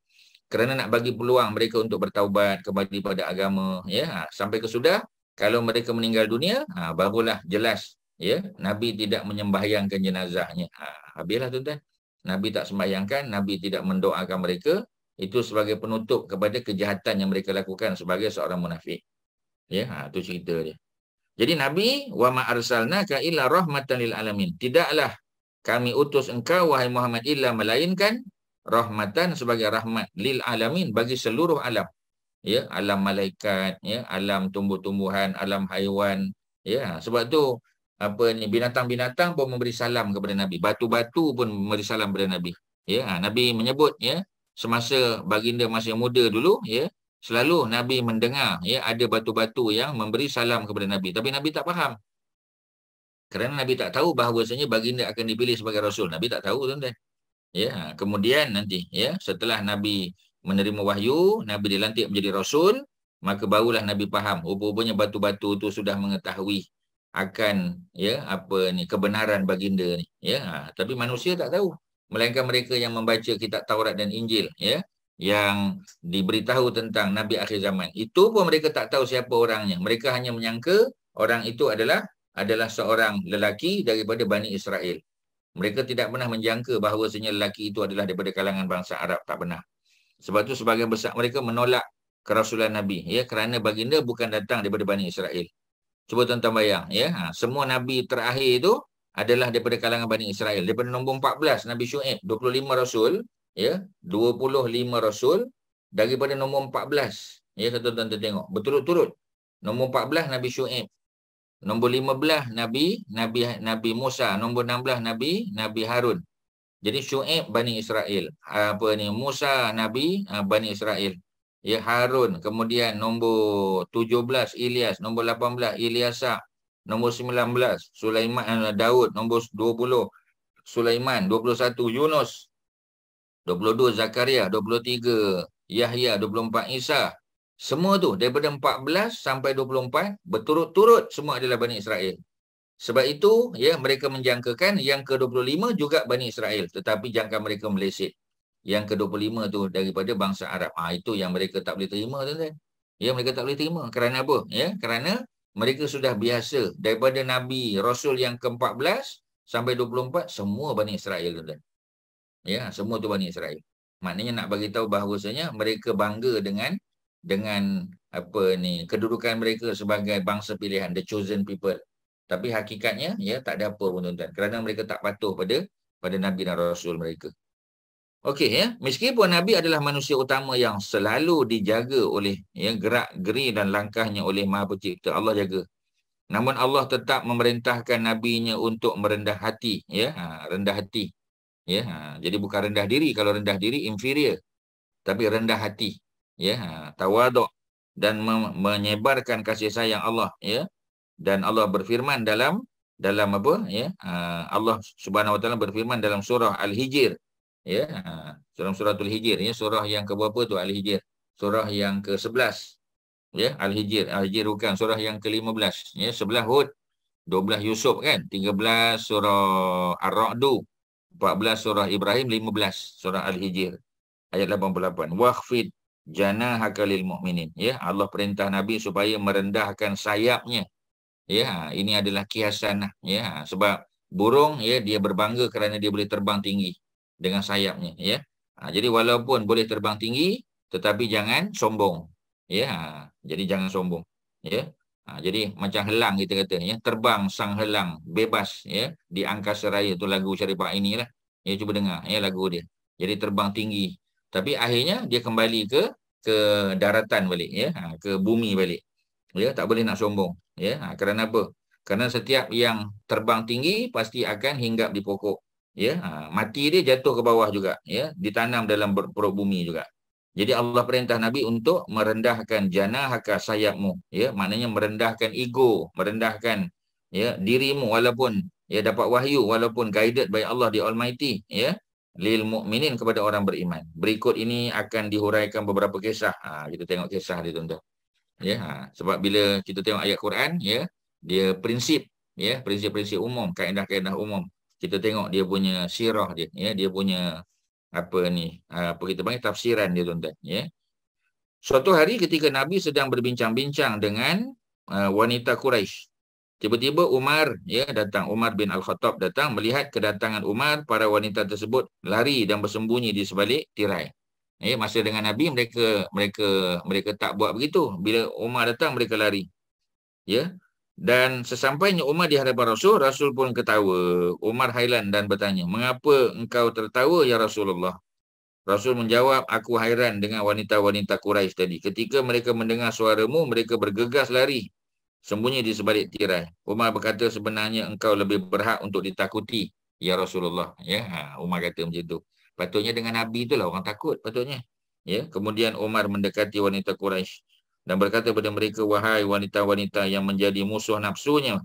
Kerana nak bagi peluang mereka untuk bertaubat kembali pada agama. Sampai kesudah kalau mereka meninggal dunia, barulah jelas Nabi tidak menyembahyangkan jenazahnya. Habislah, tuan-tuan. Nabi tak sembahyangkan, Nabi tidak mendoakan mereka. Itu sebagai penutup kepada kejahatan yang mereka lakukan sebagai seorang munafik. Itu cerita dia. Jadi Nabi, wa ma arsalnaka illa rahmatan lil alamin. Tidaklah kami utus engkau wahai Muhammad illa melainkan rahmatan sebagai rahmat lil alamin, bagi seluruh alam. Alam malaikat, alam tumbuh-tumbuhan, alam haiwan. Sebab tu binatang-binatang pun memberi salam kepada Nabi. Batu-batu pun memberi salam kepada Nabi. Nabi menyebut semasa baginda masih muda dulu, selalu Nabi mendengar ada batu-batu yang memberi salam kepada Nabi. Tapi Nabi tak faham. Kerana Nabi tak tahu bahawasanya baginda akan dipilih sebagai Rasul. Nabi tak tahu, tuan-tuan. Kemudian nanti, setelah Nabi menerima wahyu, Nabi dilantik menjadi Rasul, maka barulah Nabi faham. Rupanya batu-batu tu sudah mengetahui akan kebenaran baginda ni. Tapi manusia tak tahu. Melainkan mereka yang membaca kitab Taurat dan Injil, yang diberitahu tentang Nabi akhir zaman. Itu pun mereka tak tahu siapa orangnya. Mereka hanya menyangka orang itu adalah seorang lelaki daripada Bani Israel. Mereka tidak pernah menjangka bahawasanya lelaki itu adalah daripada kalangan bangsa Arab. Tak pernah. Sebab itu sebagian besar mereka menolak kerasulan Nabi. Kerana baginda bukan datang daripada Bani Israel. Cuba tuan-tuan bayang. Semua Nabi terakhir itu adalah daripada kalangan Bani Israel. Daripada nombor 14, Nabi Syuaib, 25 Rasul. 25 Rasul. Daripada nombor 14. Tuan-tuan tengok. Berturut-turut. Nombor 14, Nabi Syuaib. Nombor 15, Nabi Musa. Nombor 16, Nabi Harun. Jadi Syuaib, Bani Israel. Musa, Nabi Bani Israel. Harun. Kemudian nombor 17, Ilyas. Nombor 18, Ilyasa. Nombor 19, Sulaiman, Daud. Nombor 20, Sulaiman. 21, Yunus. 22, Zakaria. 23, Yahya. 24, Isa. Semua tu daripada 14 sampai 24 berturut-turut semua adalah Bani Israel. Sebab itu ya mereka menjangkakan yang ke-25 juga Bani Israel, tetapi jangka mereka meleset. Yang ke-25 tu daripada bangsa Arab. Itu yang mereka tak boleh terima, tuan-tuan. Ya, mereka tak boleh terima. Kerana apa? Ya, kerana mereka sudah biasa daripada Nabi Rasul yang ke-14 sampai 24 semua Bani Israel, tuan-tuan. Ya, semua tu Bani Israel. Maknanya nak bagi tahu bahawasanya mereka bangga dengan apa ni, kedudukan mereka sebagai bangsa pilihan, the chosen people. Tapi hakikatnya ya tak ada apa pun, tuan-tuan, kerana mereka tak patuh pada Nabi dan Rasul mereka. Okey ya, meskipun Nabi adalah manusia utama yang selalu dijaga oleh ya gerak-geri dan langkahnya oleh Maha Pencipta, Allah jaga. Namun Allah tetap memerintahkan nabinya untuk merendah hati, ya, rendah hati. Ya, jadi bukan rendah diri. Kalau rendah diri inferior, tapi rendah hati, ya, tawaduk dan menyebarkan kasih sayang Allah, ya. Dan Allah berfirman dalam apa, ya, Allah Subhanahu Wa Taala berfirman dalam surah Al-Hijr, ya, dalam surah Al-Hijr, ya, surah yang ke berapa tu Al-Hijr? Surah yang ke-11, ya, Al-Hijr bukan surah yang ke-15, ya, 11 Hud, 12 Yusuf kan, 13 surah Ar-Ra'd, 14 surah Ibrahim, 15 surah Al-Hijr ayat 88. Wakhfid janahaka lil mu'minin, ya, Allah perintah Nabi supaya merendahkan sayapnya. Ya, ini adalah kiasan, ya, sebab burung ya dia berbangga kerana dia boleh terbang tinggi dengan sayapnya, ya. Jadi walaupun boleh terbang tinggi tetapi jangan sombong, ya. Jadi jangan sombong, ya. Jadi macam helang kita kata, ya, terbang sang helang bebas, ya, di angkasa raya, tu lagu Syarifah Aini lah. Ya, cuba dengar ya lagu dia. Jadi terbang tinggi tapi akhirnya dia kembali ke daratan balik, ya, ke bumi balik. Ya, tak boleh nak sombong, ya. Kerana apa? Kerana setiap yang terbang tinggi pasti akan hinggap di pokok, ya. Mati dia jatuh ke bawah juga, ya, ditanam dalam perut bumi juga. Jadi Allah perintah Nabi untuk merendahkan janahaka, sayapmu, ya, maknanya merendahkan ego, merendahkan, ya, dirimu walaupun ya dapat wahyu, walaupun guided by Allah the Almighty, ya, lil mukminin, kepada orang beriman. Berikut ini akan dihuraikan beberapa kisah. Kita tengok kisah dia, tuan-tuan. Ya, sebab bila kita tengok ayat Quran, ya, dia prinsip, ya, prinsip-prinsip umum, kaedah-kaedah umum. Kita tengok dia punya sirah dia, ya, dia punya apa kita panggil tafsiran dia, tuan-tuan, ya. Suatu hari ketika Nabi sedang berbincang-bincang dengan wanita Quraisy, tiba-tiba Umar, ya, datang. Umar bin Al-Khattab datang. Melihat kedatangan Umar, para wanita tersebut lari dan bersembunyi di sebalik tirai. Ya, masa dengan Nabi mereka tak buat begitu. Bila Umar datang mereka lari. Ya. Dan sesampainya Umar di hadapan Rasul, Rasul pun ketawa. Umar hairan dan bertanya, "Mengapa engkau tertawa ya Rasulullah?" Rasul menjawab, "Aku hairan dengan wanita-wanita Quraisy tadi. Ketika mereka mendengar suaramu, mereka bergegas lari, sembunyi di sebalik tirai." Umar berkata, "Sebenarnya engkau lebih berhak untuk ditakuti ya Rasulullah." Ya, Umar kata macam tu. Patutnya dengan Nabi itulah orang takut, patutnya. Ya, kemudian Umar mendekati wanita Quraisy dan berkata kepada mereka, "Wahai wanita-wanita yang menjadi musuh nafsunya,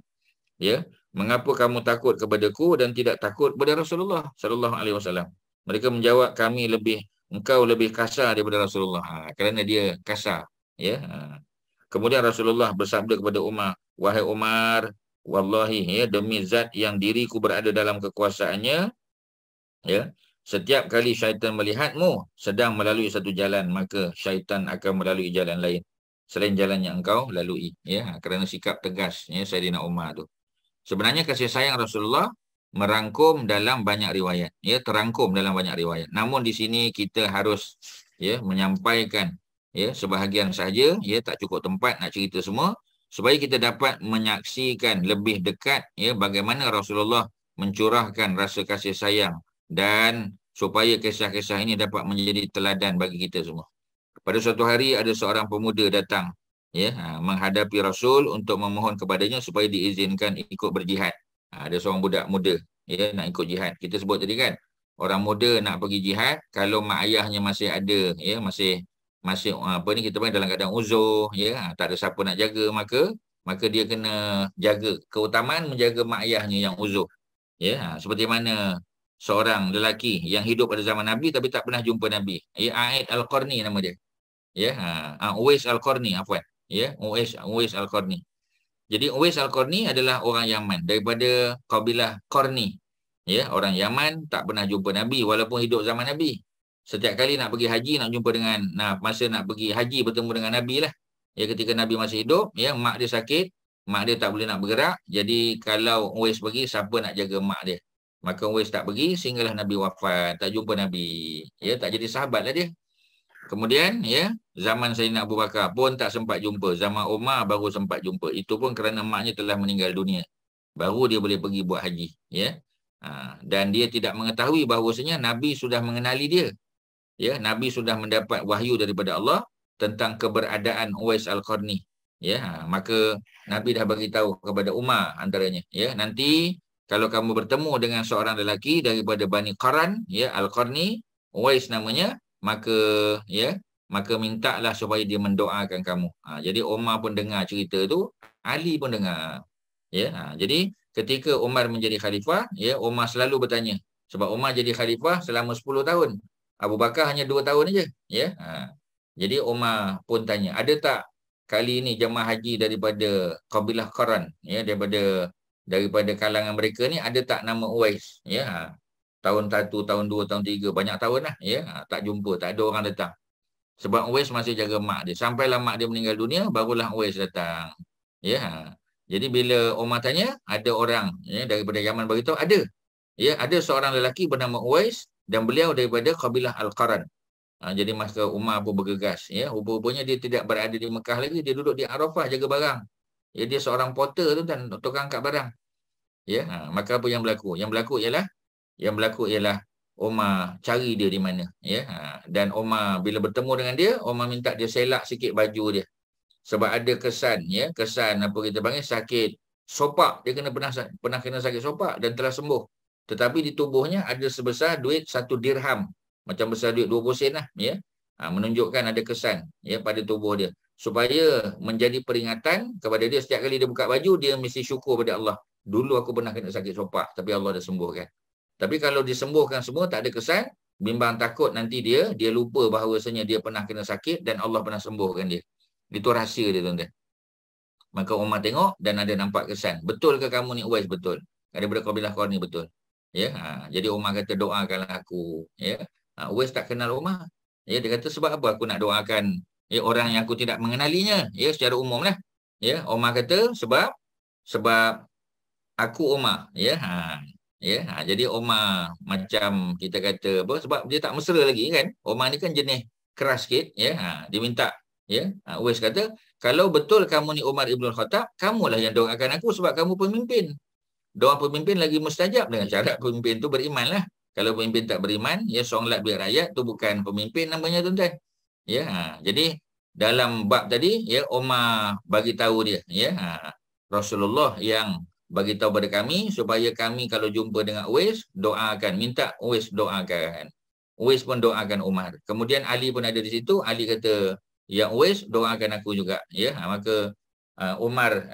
ya, mengapa kamu takut kepadaku dan tidak takut kepada Rasulullah sallallahu alaihi wasallam?" Mereka menjawab, engkau lebih kasar daripada Rasulullah. Kerana dia kasar, ya. Kemudian Rasulullah bersabda kepada Umar, "Wahai Umar, wallahi, ya, demi zat yang diriku berada dalam kekuasaannya, ya, setiap kali syaitan melihatmu sedang melalui satu jalan, maka syaitan akan melalui jalan lain selain jalan yang engkau lalui." Ya, kerana sikap tegas, ya, Saidina Umar tu. Sebenarnya kasih sayang Rasulullah merangkum dalam banyak riwayat, ya, terangkum dalam banyak riwayat. Namun di sini kita harus, ya, menyampaikan, ya, sebahagian saja, ya, tak cukup tempat nak cerita semua, supaya kita dapat menyaksikan lebih dekat, ya, bagaimana Rasulullah mencurahkan rasa kasih sayang, dan supaya kisah-kisah ini dapat menjadi teladan bagi kita semua. Pada suatu hari ada seorang pemuda datang, ya, menghadapi Rasul untuk memohon kepadanya supaya diizinkan ikut berjihad. Ada seorang budak muda, ya, nak ikut jihad. Kita sebut tadi kan, orang muda nak pergi jihad, kalau mak ayahnya masih ada, ya, masih apa ni kita panggil dalam keadaan uzur, ya, tak ada siapa nak jaga, maka dia kena jaga, keutamaan menjaga mak ayahnya yang uzur. Ya, seperti mana seorang lelaki yang hidup pada zaman Nabi tapi tak pernah jumpa Nabi. Ya, A'id Al-Qarni nama dia. Ya, Uwais Al-Qarni, afwan. Ya, Uwais Al-Qarni. Jadi Uwais Al-Qarni adalah orang Yaman daripada kabilah Qarni. Ya, orang Yaman, tak pernah jumpa Nabi walaupun hidup zaman Nabi. Setiap kali nak pergi haji, nak jumpa dengan, masa nak pergi haji bertemu dengan Nabi lah. Ya, ketika Nabi masih hidup, ya, mak dia sakit, mak dia tak boleh nak bergerak. Jadi kalau Uwais pergi, siapa nak jaga mak dia? Maka Uwais tak pergi sehinggalah Nabi wafat, tak jumpa Nabi. Ya, tak jadi sahabat lah dia. Kemudian, ya, zaman Sayyidina Abu Bakar pun tak sempat jumpa. Zaman Umar baru sempat jumpa. Itu pun kerana maknya telah meninggal dunia. Baru dia boleh pergi buat haji. Ya. Dan dia tidak mengetahui bahawasanya Nabi sudah mengenali dia. Ya, Nabi sudah mendapat wahyu daripada Allah tentang keberadaan Uwais Al-Qarni. Ya, maka Nabi dah bagi tahu kepada Umar antaranya. Ya, nanti kalau kamu bertemu dengan seorang lelaki daripada Bani Qaran, ya, Al-Qarni, Uwais namanya, maka mintalah supaya dia mendoakan kamu. Jadi Umar pun dengar cerita tu, Ali pun dengar. Ya, jadi ketika Umar menjadi khalifah, ya, Umar selalu bertanya. Sebab Umar jadi khalifah selama 10 tahun. Abu Bakar hanya 2 tahun aja. Ya. Jadi Umar pun tanya, ada tak kali ini jemaah haji daripada kabilah Qaran, ya, daripada kalangan mereka ni ada tak nama Uwais? Ya. Tahun 1, tahun 2, tahun 3, banyak tahun lah. Ya. Tak jumpa, tak ada orang datang. Sebab Uwais masih jaga mak dia. Sampailah mak dia meninggal dunia, barulah Uwais datang. Ya. Jadi bila Umar tanya, ada orang, ya, daripada Yaman beritahu, ada. Ya, ada seorang lelaki bernama Uwais dan beliau daripada kabilah Al-Qaran. Jadi masa Umar pun bergegas. Ya, rupanya dia tidak berada di Mekah lagi, dia duduk di Arafah jaga barang. Ya, dia seorang porter tu dan tukang angkat barang. Ya, maka apa yang berlaku? Yang berlaku ialah Umar cari dia di mana. Ya, dan Umar bila bertemu dengan dia, Umar minta dia selak sikit baju dia. Sebab ada kesan, ya, kesan apa kita panggil sakit sopak. Dia pernah kena sakit sopak dan telah sembuh. Tetapi di tubuhnya ada sebesar duit 1 dirham. Macam besar duit 20 sen lah. Ya. Menunjukkan ada kesan, ya, pada tubuh dia. Supaya menjadi peringatan kepada dia setiap kali dia buka baju, dia mesti syukur pada Allah. Dulu aku pernah kena sakit sopak, tapi Allah dah sembuhkan. Tapi kalau disembuhkan semua, tak ada kesan, bimbang takut nanti dia lupa bahawasanya dia pernah kena sakit dan Allah pernah sembuhkan dia. Itu rahsia dia, tuan-tuan. Maka Umar tengok dan ada nampak kesan. Betul ke kamu ni Uwais? Betul. Daripada kabilah Qarni, betul. Ya, jadi Umar kata doakanlah aku. Ya, Uwais tak kenal Umar. Ya, dia kata sebab apa aku nak doakan, ya, orang yang aku tidak mengenalinya. Ya, secara umum lah. Ya, Umar kata sebab aku Umar. Ya, ya, jadi Umar macam kita kata apa? Sebab dia tak mesra lagi kan. Umar ni kan jenis keras sikit. Ya, dia minta. Ya, Uwais kata, kalau betul kamu ni Umar Ibn Khattab, kamulah yang doakan aku sebab kamu pemimpin. Doa pemimpin lagi mustajab dengan syarat pemimpin tu beriman lah. Kalau pemimpin tak beriman, ya, solat biar rakyat tu bukan pemimpin namanya, tuan-tuan. Ya, jadi dalam bab tadi, ya, Umar bagi tahu dia, ya, Rasulullah yang bagi tahu pada kami supaya kami kalau jumpa dengan Uwais doakan, minta Uwais doakan. Uwais pun doakan Umar. Kemudian Ali pun ada di situ. Ali kata, ya Uwais doakan aku juga. Ya, maka Umar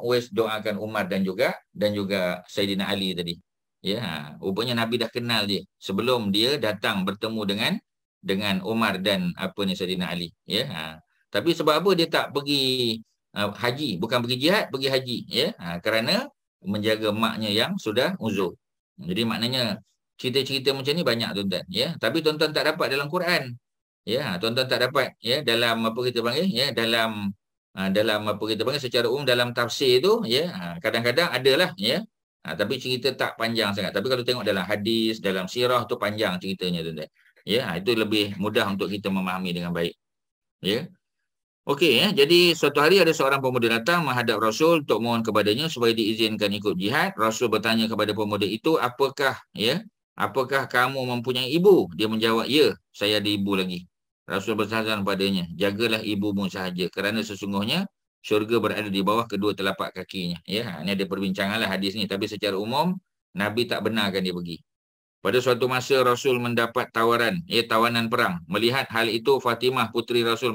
Uwais doakan Umar dan juga Sayyidina Ali tadi. Ya, rupanya Nabi dah kenal dia sebelum dia datang bertemu dengan Umar dan Sayyidina Ali. Ya, tapi sebab apa dia tak pergi haji, bukan pergi jihad, pergi haji, ya, kerana menjaga maknya yang sudah uzur. Jadi maknanya cerita-cerita macam ni banyak, tuan-tuan, ya, tapi tuan-tuan tak dapat dalam Quran. Ya, tuan-tuan tak dapat, ya, dalam secara umum dalam tafsir tu, ya, kadang-kadang adalah, ya, tapi cerita tak panjang sangat. Tapi kalau tengok dalam hadis, dalam sirah tu panjang ceritanya, tuan-tuan. Ya, itu lebih mudah untuk kita memahami dengan baik. Ya. Okey, ya. Jadi suatu hari ada seorang pemuda datang menghadap Rasul untuk mohon kepadanya supaya diizinkan ikut jihad. Rasul bertanya kepada pemuda itu, apakah kamu mempunyai ibu? Dia menjawab, ya, saya ada ibu lagi. Rasul bersaran padanya, jagalah ibumu sahaja kerana sesungguhnya syurga berada di bawah kedua telapak kakinya. Ya, ini ada perbincanganlah hadis ni, tapi secara umum Nabi tak benarkan dia pergi. Pada suatu masa Rasul mendapat tawaran, tawanan perang. Melihat hal itu, Fatimah puteri Rasul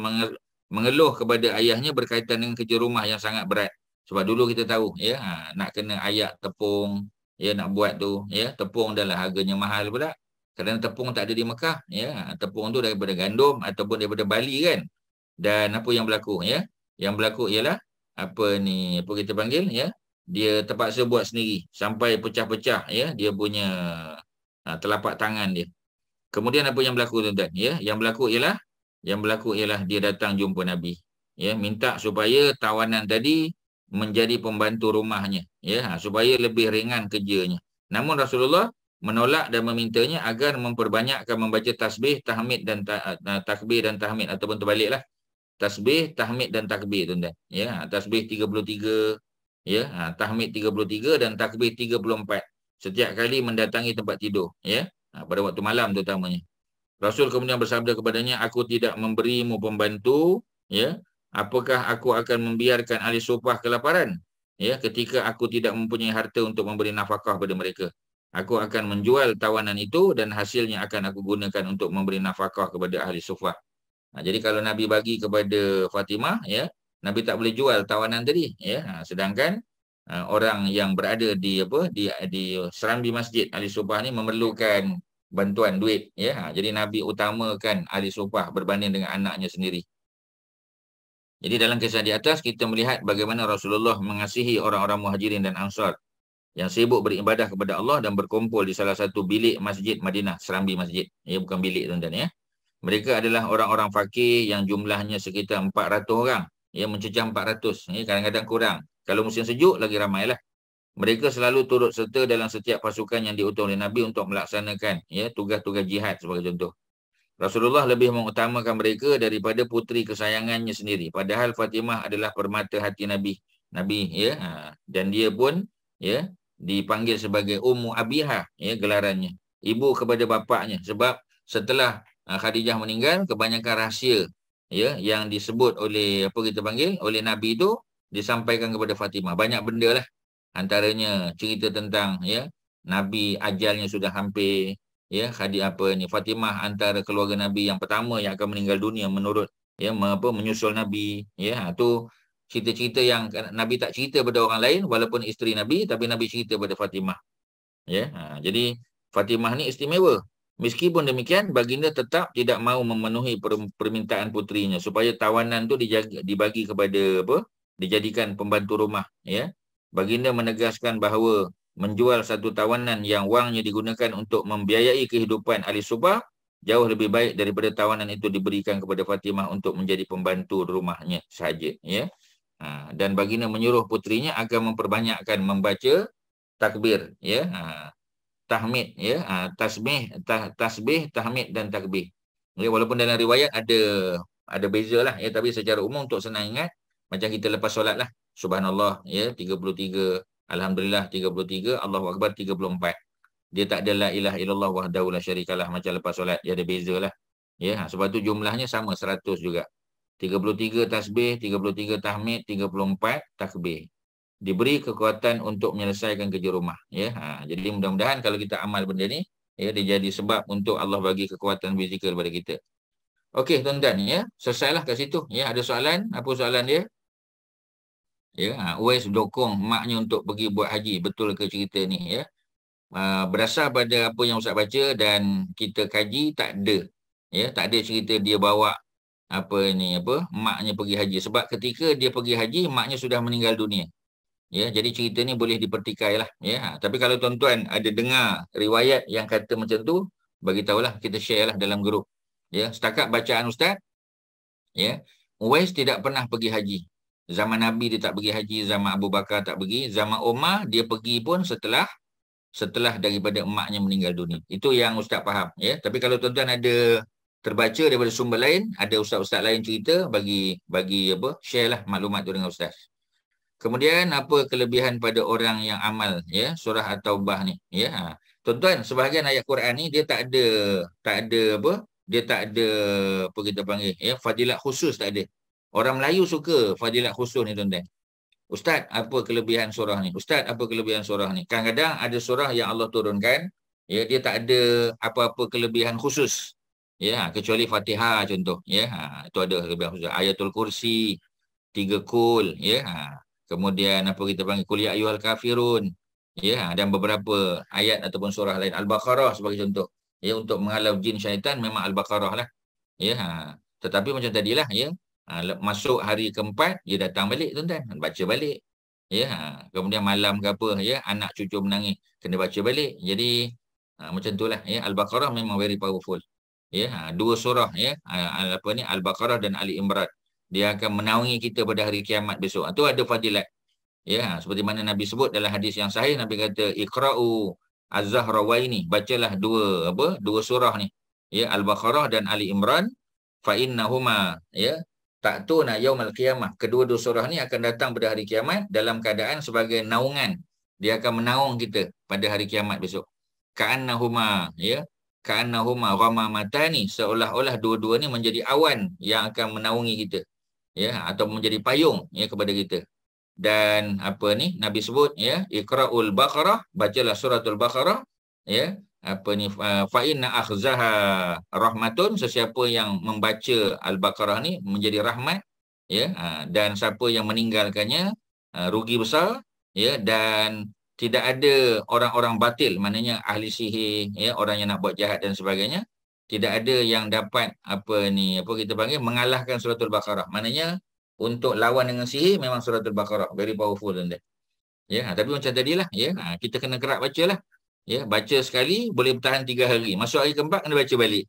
mengeluh kepada ayahnya berkaitan dengan kerja rumah yang sangat berat. Sebab dulu kita tahu, ya, nak kena ayak tepung, ya, nak buat tu, ya, tepung adalah harganya mahal pula. Kerana tepung tak ada di Mekah, ya. Tepung tu daripada gandum ataupun daripada Bali kan. Dan apa yang berlaku, ya? Yang berlaku ialah apa kita panggil, ya? Dia terpaksa buat sendiri sampai pecah-pecah, ya, dia punya telapak tangan dia. Kemudian apa yang berlaku, tuan-tuan, ya? Yang berlaku ialah dia datang jumpa Nabi, ya, minta supaya tawanan tadi menjadi pembantu rumahnya, ya, supaya lebih ringan kerjanya. Namun Rasulullah menolak dan memintanya agar memperbanyakkan membaca tasbih, tahmid dan takbir dan tahmid, ataupun terbaliklah. Tasbih, tahmid dan takbir, tuan-tuan. Ya, tasbih 33, ya, tahmid 33 dan takbir 34. Setiap kali mendatangi tempat tidur, ya, pada waktu malam terutamanya. Rasul kemudian bersabda kepadanya, aku tidak memberimu pembantu, ya. Apakah aku akan membiarkan ahli sufah kelaparan? Ya, ketika aku tidak mempunyai harta untuk memberi nafkah kepada mereka. Aku akan menjual tawanan itu dan hasilnya akan aku gunakan untuk memberi nafkah kepada ahli sufah. Jadi kalau Nabi bagi kepada Fatimah, ya, Nabi tak boleh jual tawanan tadi, ya. Sedangkan orang yang berada di serambi masjid ahli sufah ni memerlukan bantuan duit, ya. Jadi Nabi utamakan ahli sufah berbanding dengan anaknya sendiri. Jadi dalam kisah di atas kita melihat bagaimana Rasulullah mengasihi orang-orang Muhajirin dan Ansar yang sibuk beribadah kepada Allah dan berkumpul di salah satu bilik masjid Madinah, serambi masjid. Ya, bukan bilik, tuan-tuan, ya. Mereka adalah orang-orang fakir yang jumlahnya sekitar 400 orang. Ya, mencecah 400. Ya, kadang-kadang kurang. Kalau musim sejuk lagi ramailah. Mereka selalu turut serta dalam setiap pasukan yang diutus oleh Nabi untuk melaksanakan, ya, tugas-tugas jihad sebagai contoh. Rasulullah lebih mengutamakan mereka daripada puteri kesayangannya sendiri. Padahal Fatimah adalah permata hati Nabi. Ya, dan dia pun, ya, dipanggil sebagai Ummu Abiha, ya, gelarannya. Ibu kepada bapaknya. Sebab setelah Khadijah meninggal, kebanyakan rahsia, ya, yang disebut oleh oleh Nabi itu disampaikan kepada Fatimah. Banyak benda lah. Antaranya cerita tentang, ya, Nabi ajalnya sudah hampir. Ya, Fatimah antara keluarga Nabi yang pertama yang akan meninggal dunia menurut, ya, menyusul Nabi. Ya, tu cerita-cerita yang Nabi tak cerita pada orang lain walaupun isteri Nabi, tapi Nabi cerita pada Fatimah. Ya, jadi Fatimah ni istimewa. Meskipun demikian, baginda tetap tidak mahu memenuhi permintaan putrinya supaya tawanan tu dibagi kepada dijadikan pembantu rumah. Ya, baginda menegaskan bahawa menjual satu tawanan yang wangnya digunakan untuk membiayai kehidupan ahli sufah jauh lebih baik daripada tawanan itu diberikan kepada Fatimah untuk menjadi pembantu rumahnya sahaja, ya. Dan baginda menyuruh putrinya agar memperbanyakkan membaca takbir, ya, tahmid, ya, tasbih, tahmid dan takbir. Ya, walaupun dalam riwayat ada bezalah, ya, tapi secara umum untuk senang ingat macam kita lepas solat lah, subhanallah, ya, 33, alhamdulillah 33, Allahu akbar 34. Dia tak ada la ilaha illallah wahdahu la syarikalah macam lepas solat, dia ada bezalah. Ya, sebab tu jumlahnya sama 100 juga. 33 tasbih, 33 tahmid, 34 takbir. Diberi kekuatan untuk menyelesaikan kerja rumah, ya. Jadi mudah-mudahan kalau kita amal benda ni, ya, dia jadi sebab untuk Allah bagi kekuatan fizikal kepada kita. Okey, tuan-tuan, ya. Selesailah kat situ, ya. Ada soalan? Apa soalan dia? Ya, Uwais dokong maknya untuk pergi buat haji. Betul ke cerita ni, ya? Berdasar pada apa yang Ustaz baca dan kita kaji, tak ada. Ya, tak ada cerita dia bawa maknya pergi haji. Sebab ketika dia pergi haji, maknya sudah meninggal dunia. Ya, jadi cerita ni boleh dipertikai lah, ya. Tapi kalau tuan-tuan ada dengar riwayat yang kata macam tu, bagi tahulah, kita share lah dalam grup. Ya, setakat bacaan Ustaz, ya, Uwais tidak pernah pergi haji. Zaman Nabi dia tak pergi haji, zaman Abu Bakar tak pergi, zaman Umar dia pergi pun setelah daripada emaknya meninggal dunia. Itu yang Ustaz faham, ya. Tapi kalau tuan-tuan ada terbaca daripada sumber lain, ada ustaz-ustaz lain cerita, bagi share lah maklumat tu dengan Ustaz. Kemudian apa kelebihan pada orang yang amal, ya, surah At-Taubah ni, ya. Tuan-tuan, sebahagian ayat Quran ni dia tak ada ya, fadilat khusus tak ada. Orang Melayu suka fadilat khusus ni, tuan-tuan. Ustaz, apa kelebihan surah ni? Ustaz, apa kelebihan surah ni? Kadang-kadang ada surah yang Allah turunkan, ya, dia tak ada apa-apa kelebihan khusus. Ya, kecuali Fatihah contoh, ya. Itu ada kelebihan khusus. Ayatul Kursi, 3 kul, ya. Kemudian Qul ya ayyuhal kafirun, ya, dan beberapa ayat ataupun surah lain, Al-Baqarah sebagai contoh. ya, untuk menghalau jin syaitan memang Al-Baqarah lah. Ya, tetapi macam tadilah, ya, masuk hari keempat dia datang balik tuan-tuan, baca balik. Ya, kemudian malam ke apa, ya, anak cucu menangis kena baca balik. Jadi macam itulah, ya, Al-Baqarah memang very powerful. Ya, dua surah, ya, Al-Baqarah dan Ali Imran. Dia akan menaungi kita pada hari kiamat besok. Itu ada fadilat. Ya, seperti mana Nabi sebut dalam hadis yang sahih, Nabi kata Iqra'u Az-Zahrawaini, bacalah dua surah ni. Ya, Al-Baqarah dan Ali Imran, fa innahuma, ya, ta'tuna yaumal qiyamah. Kedua-dua surah ni akan datang pada hari kiamat dalam keadaan sebagai naungan. Dia akan menaung kita pada hari kiamat besok. Ka'annahuma, ya, ka'annahuma ghamamatani, seolah-olah dua-dua ni menjadi awan yang akan menaungi kita. Ya, atau menjadi payung, ya, kepada kita. Dan Nabi sebut, ya, Iqra'ul Baqarah, bacalah suratul Baqarah, ya, fa inna akhzaha rahmatun, sesiapa yang membaca Al-Baqarah ni menjadi rahmat, ya, dan siapa yang meninggalkannya rugi besar, ya, dan tidak ada orang-orang batil, maknanya ahli sihir, ya, orang yang nak buat jahat dan sebagainya, tidak ada yang dapat kita panggil mengalahkan suratul Baqarah. Maknanya untuk lawan dengan sihir memang suratul Baqarah very powerful, tuan-tuan. Ya, tapi macam tadilah, ya, kita kena kerak bacalah. Ya, baca sekali boleh bertahan 3 hari. Masuk hari keempat kena baca balik.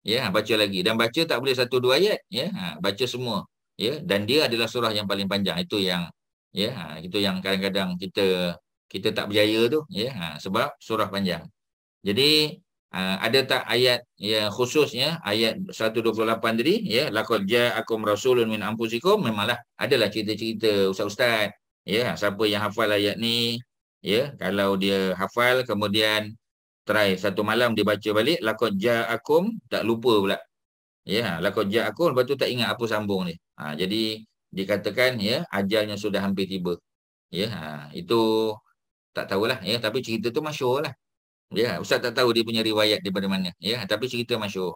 Ya, baca lagi, dan baca tak boleh 1-2 ayat, ya. Baca semua. Ya, dan dia adalah surah yang paling panjang. Itu yang, ya, itu yang kadang-kadang kita tak berjaya tu, ya, sebab surah panjang. Jadi ada tak ayat yang khususnya, ayat 128 tadi, ya, laqad ja'akum rasulun min anfusikum, memanglah adalah cerita-cerita ustaz-ustaz, ya, siapa yang hafal ayat ni, ya, kalau dia hafal kemudian try satu malam dia baca balik laqad ja'akum, tak lupa pula, ya, laqad ja'akum, lepas tu tak ingat apa sambung ni. Jadi dikatakan, ya, ajalnya sudah hampir tiba. Ya, itu tak tahulah, ya, tapi cerita tu masyhur lah. Ya, ustaz tak tahu dia punya riwayat daripada mana, ya, tapi cerita masyhur.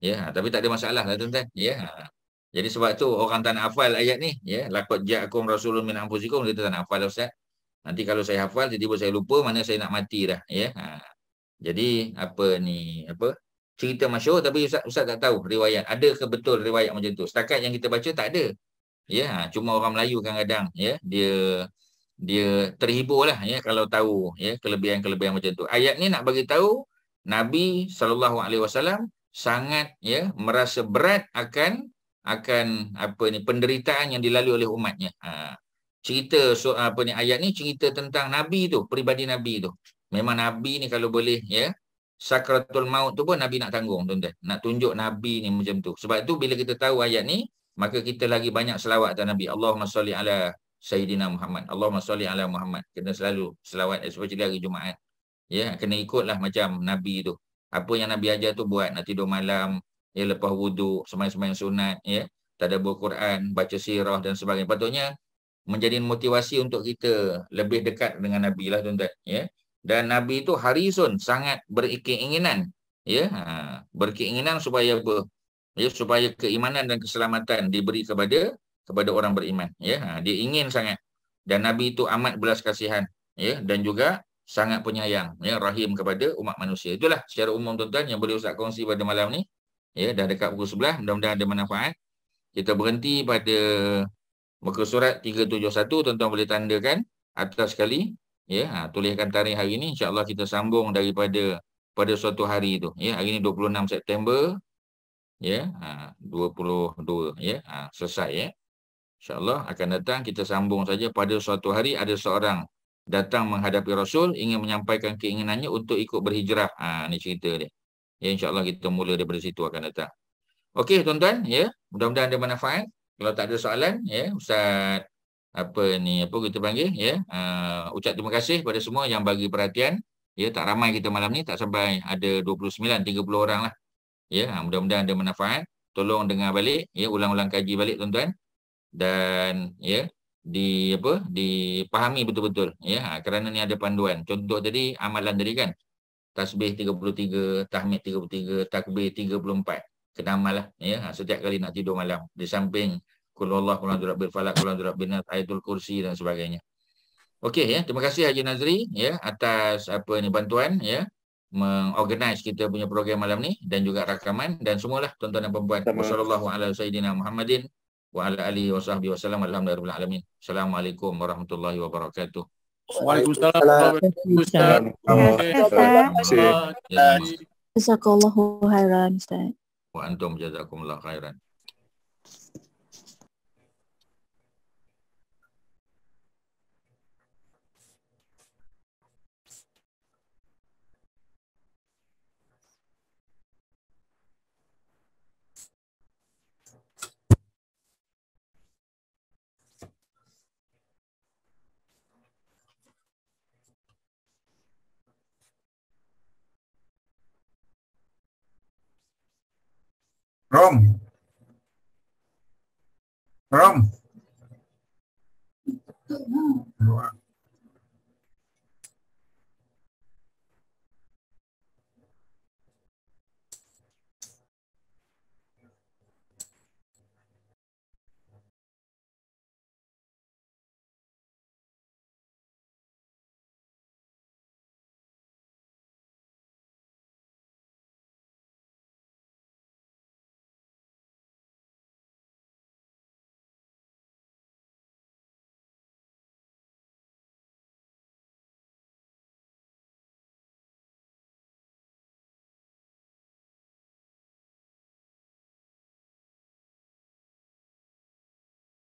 Ya, tapi tak ada masalah lah, tuan-tuan. Ya. Jadi sebab tu orang tak nak hafal ayat ni, ya, laqad ja'akum rasulun min anfusikum, kita tak nak hafal, ustaz. Nanti kalau saya hafal tiba-tiba saya lupa, mana saya nak mati dah, ya. Jadi cerita masyhur, tapi ustaz tak tahu riwayat. Ada ke betul riwayat macam tu? Setakat yang kita baca tak ada. Ya, cuma orang Melayu kadang-kadang, ya, dia terhibur lah, ya, kalau tahu, ya, kelebihan-kelebihan macam tu. Ayat ni nak bagi tahu Nabi SAW sangat, ya, merasa berat akan penderitaan yang dilalui oleh umatnya. Cerita ayat ni cerita tentang Nabi tu, peribadi Nabi tu. Memang Nabi ni kalau boleh, ya, sakratul maut tu pun Nabi nak tanggung, tuan-tuan. Nak tunjuk Nabi ni macam tu. Sebab tu bila kita tahu ayat ni, maka kita lagi banyak selawat atas Nabi. Allahumma salli ala Sayyidina Muhammad. Allahumma salli ala Muhammad. Kena selalu selawat, especially hari Jumaat. Ya, kena ikutlah macam Nabi tu. Apa yang Nabi ajar tu buat. Nak tidur malam, ya, lepas wuduk, sembahyang sunat, ya, tadabbur Quran, baca sirah dan sebagainya. Patutnya menjadi motivasi untuk kita lebih dekat dengan Nabi lah, tuan-tuan, ya. Dan Nabi tu harisun, sangat berkeinginan, ya, berkeinginan supaya apa? Ya, supaya keimanan dan keselamatan diberi kepada orang beriman, ya. Dia ingin sangat, dan Nabi itu amat belas kasihan, ya, dan juga sangat penyayang, ya, rahim kepada umat manusia. Itulah secara umum, tuan-tuan, yang boleh Ustaz kongsi pada malam ni. Ya, dah dekat pukul 11, mudah-mudahan ada manfaat. Kita berhenti pada muka surat 371, tuan-tuan boleh tandakan atas sekali, ya. Tuliskan tarikh hari ni, insya-Allah kita sambung daripada pada suatu hari itu, ya. Hari ni 26 September, ya, 22, ya, selesai, ya. InsyaAllah akan datang kita sambung saja. Pada suatu hari ada seorang datang menghadapi Rasul, ingin menyampaikan keinginannya untuk ikut berhijrah. Ini cerita dia. Ya, insyaAllah kita mula daripada situ akan datang. Okey, tuan-tuan, ya, mudah-mudahan ada manfaat. Kalau tak ada soalan, ya, Ustaz kita panggil, ya, ucap terima kasih pada semua yang bagi perhatian. Ya, tak ramai kita malam ni, tak sampai ada 29, 30 orang lah. Ya, mudah-mudahan ada manfaat. Tolong dengar balik, ya, ulang-ulang kaji balik, tuan-tuan. Dan, ya, dipahami betul-betul, ya, kerana ni ada panduan. Contoh tadi, amalan tadi kan, tasbih 33, tahmid 33, takbir 34. Kena amal lah, ya, setiap kali nak tidur malam. Di samping qul huwallahu, qul a'udzu birabbil falaq, qul a'udzu birabbin nas, ayatul kursi dan sebagainya. Okey, ya, terima kasih Haji Nazri, ya, atas bantuan, ya. mengorganize kita punya program malam ni dan juga rakaman dan semualah tuan-tuan dan puan-puan. Wassallallahu ala sayyidina Muhammadin wa ala alihi wa sahbihi wasallam. Alhamdulillahirabbil alamin. Assalamualaikum warahmatullahi wabarakatuh. Waalaikumsalam. Ustaz. Jazakallahu khairan, Ustaz. Wa antum jazakumullah khairan. Rom.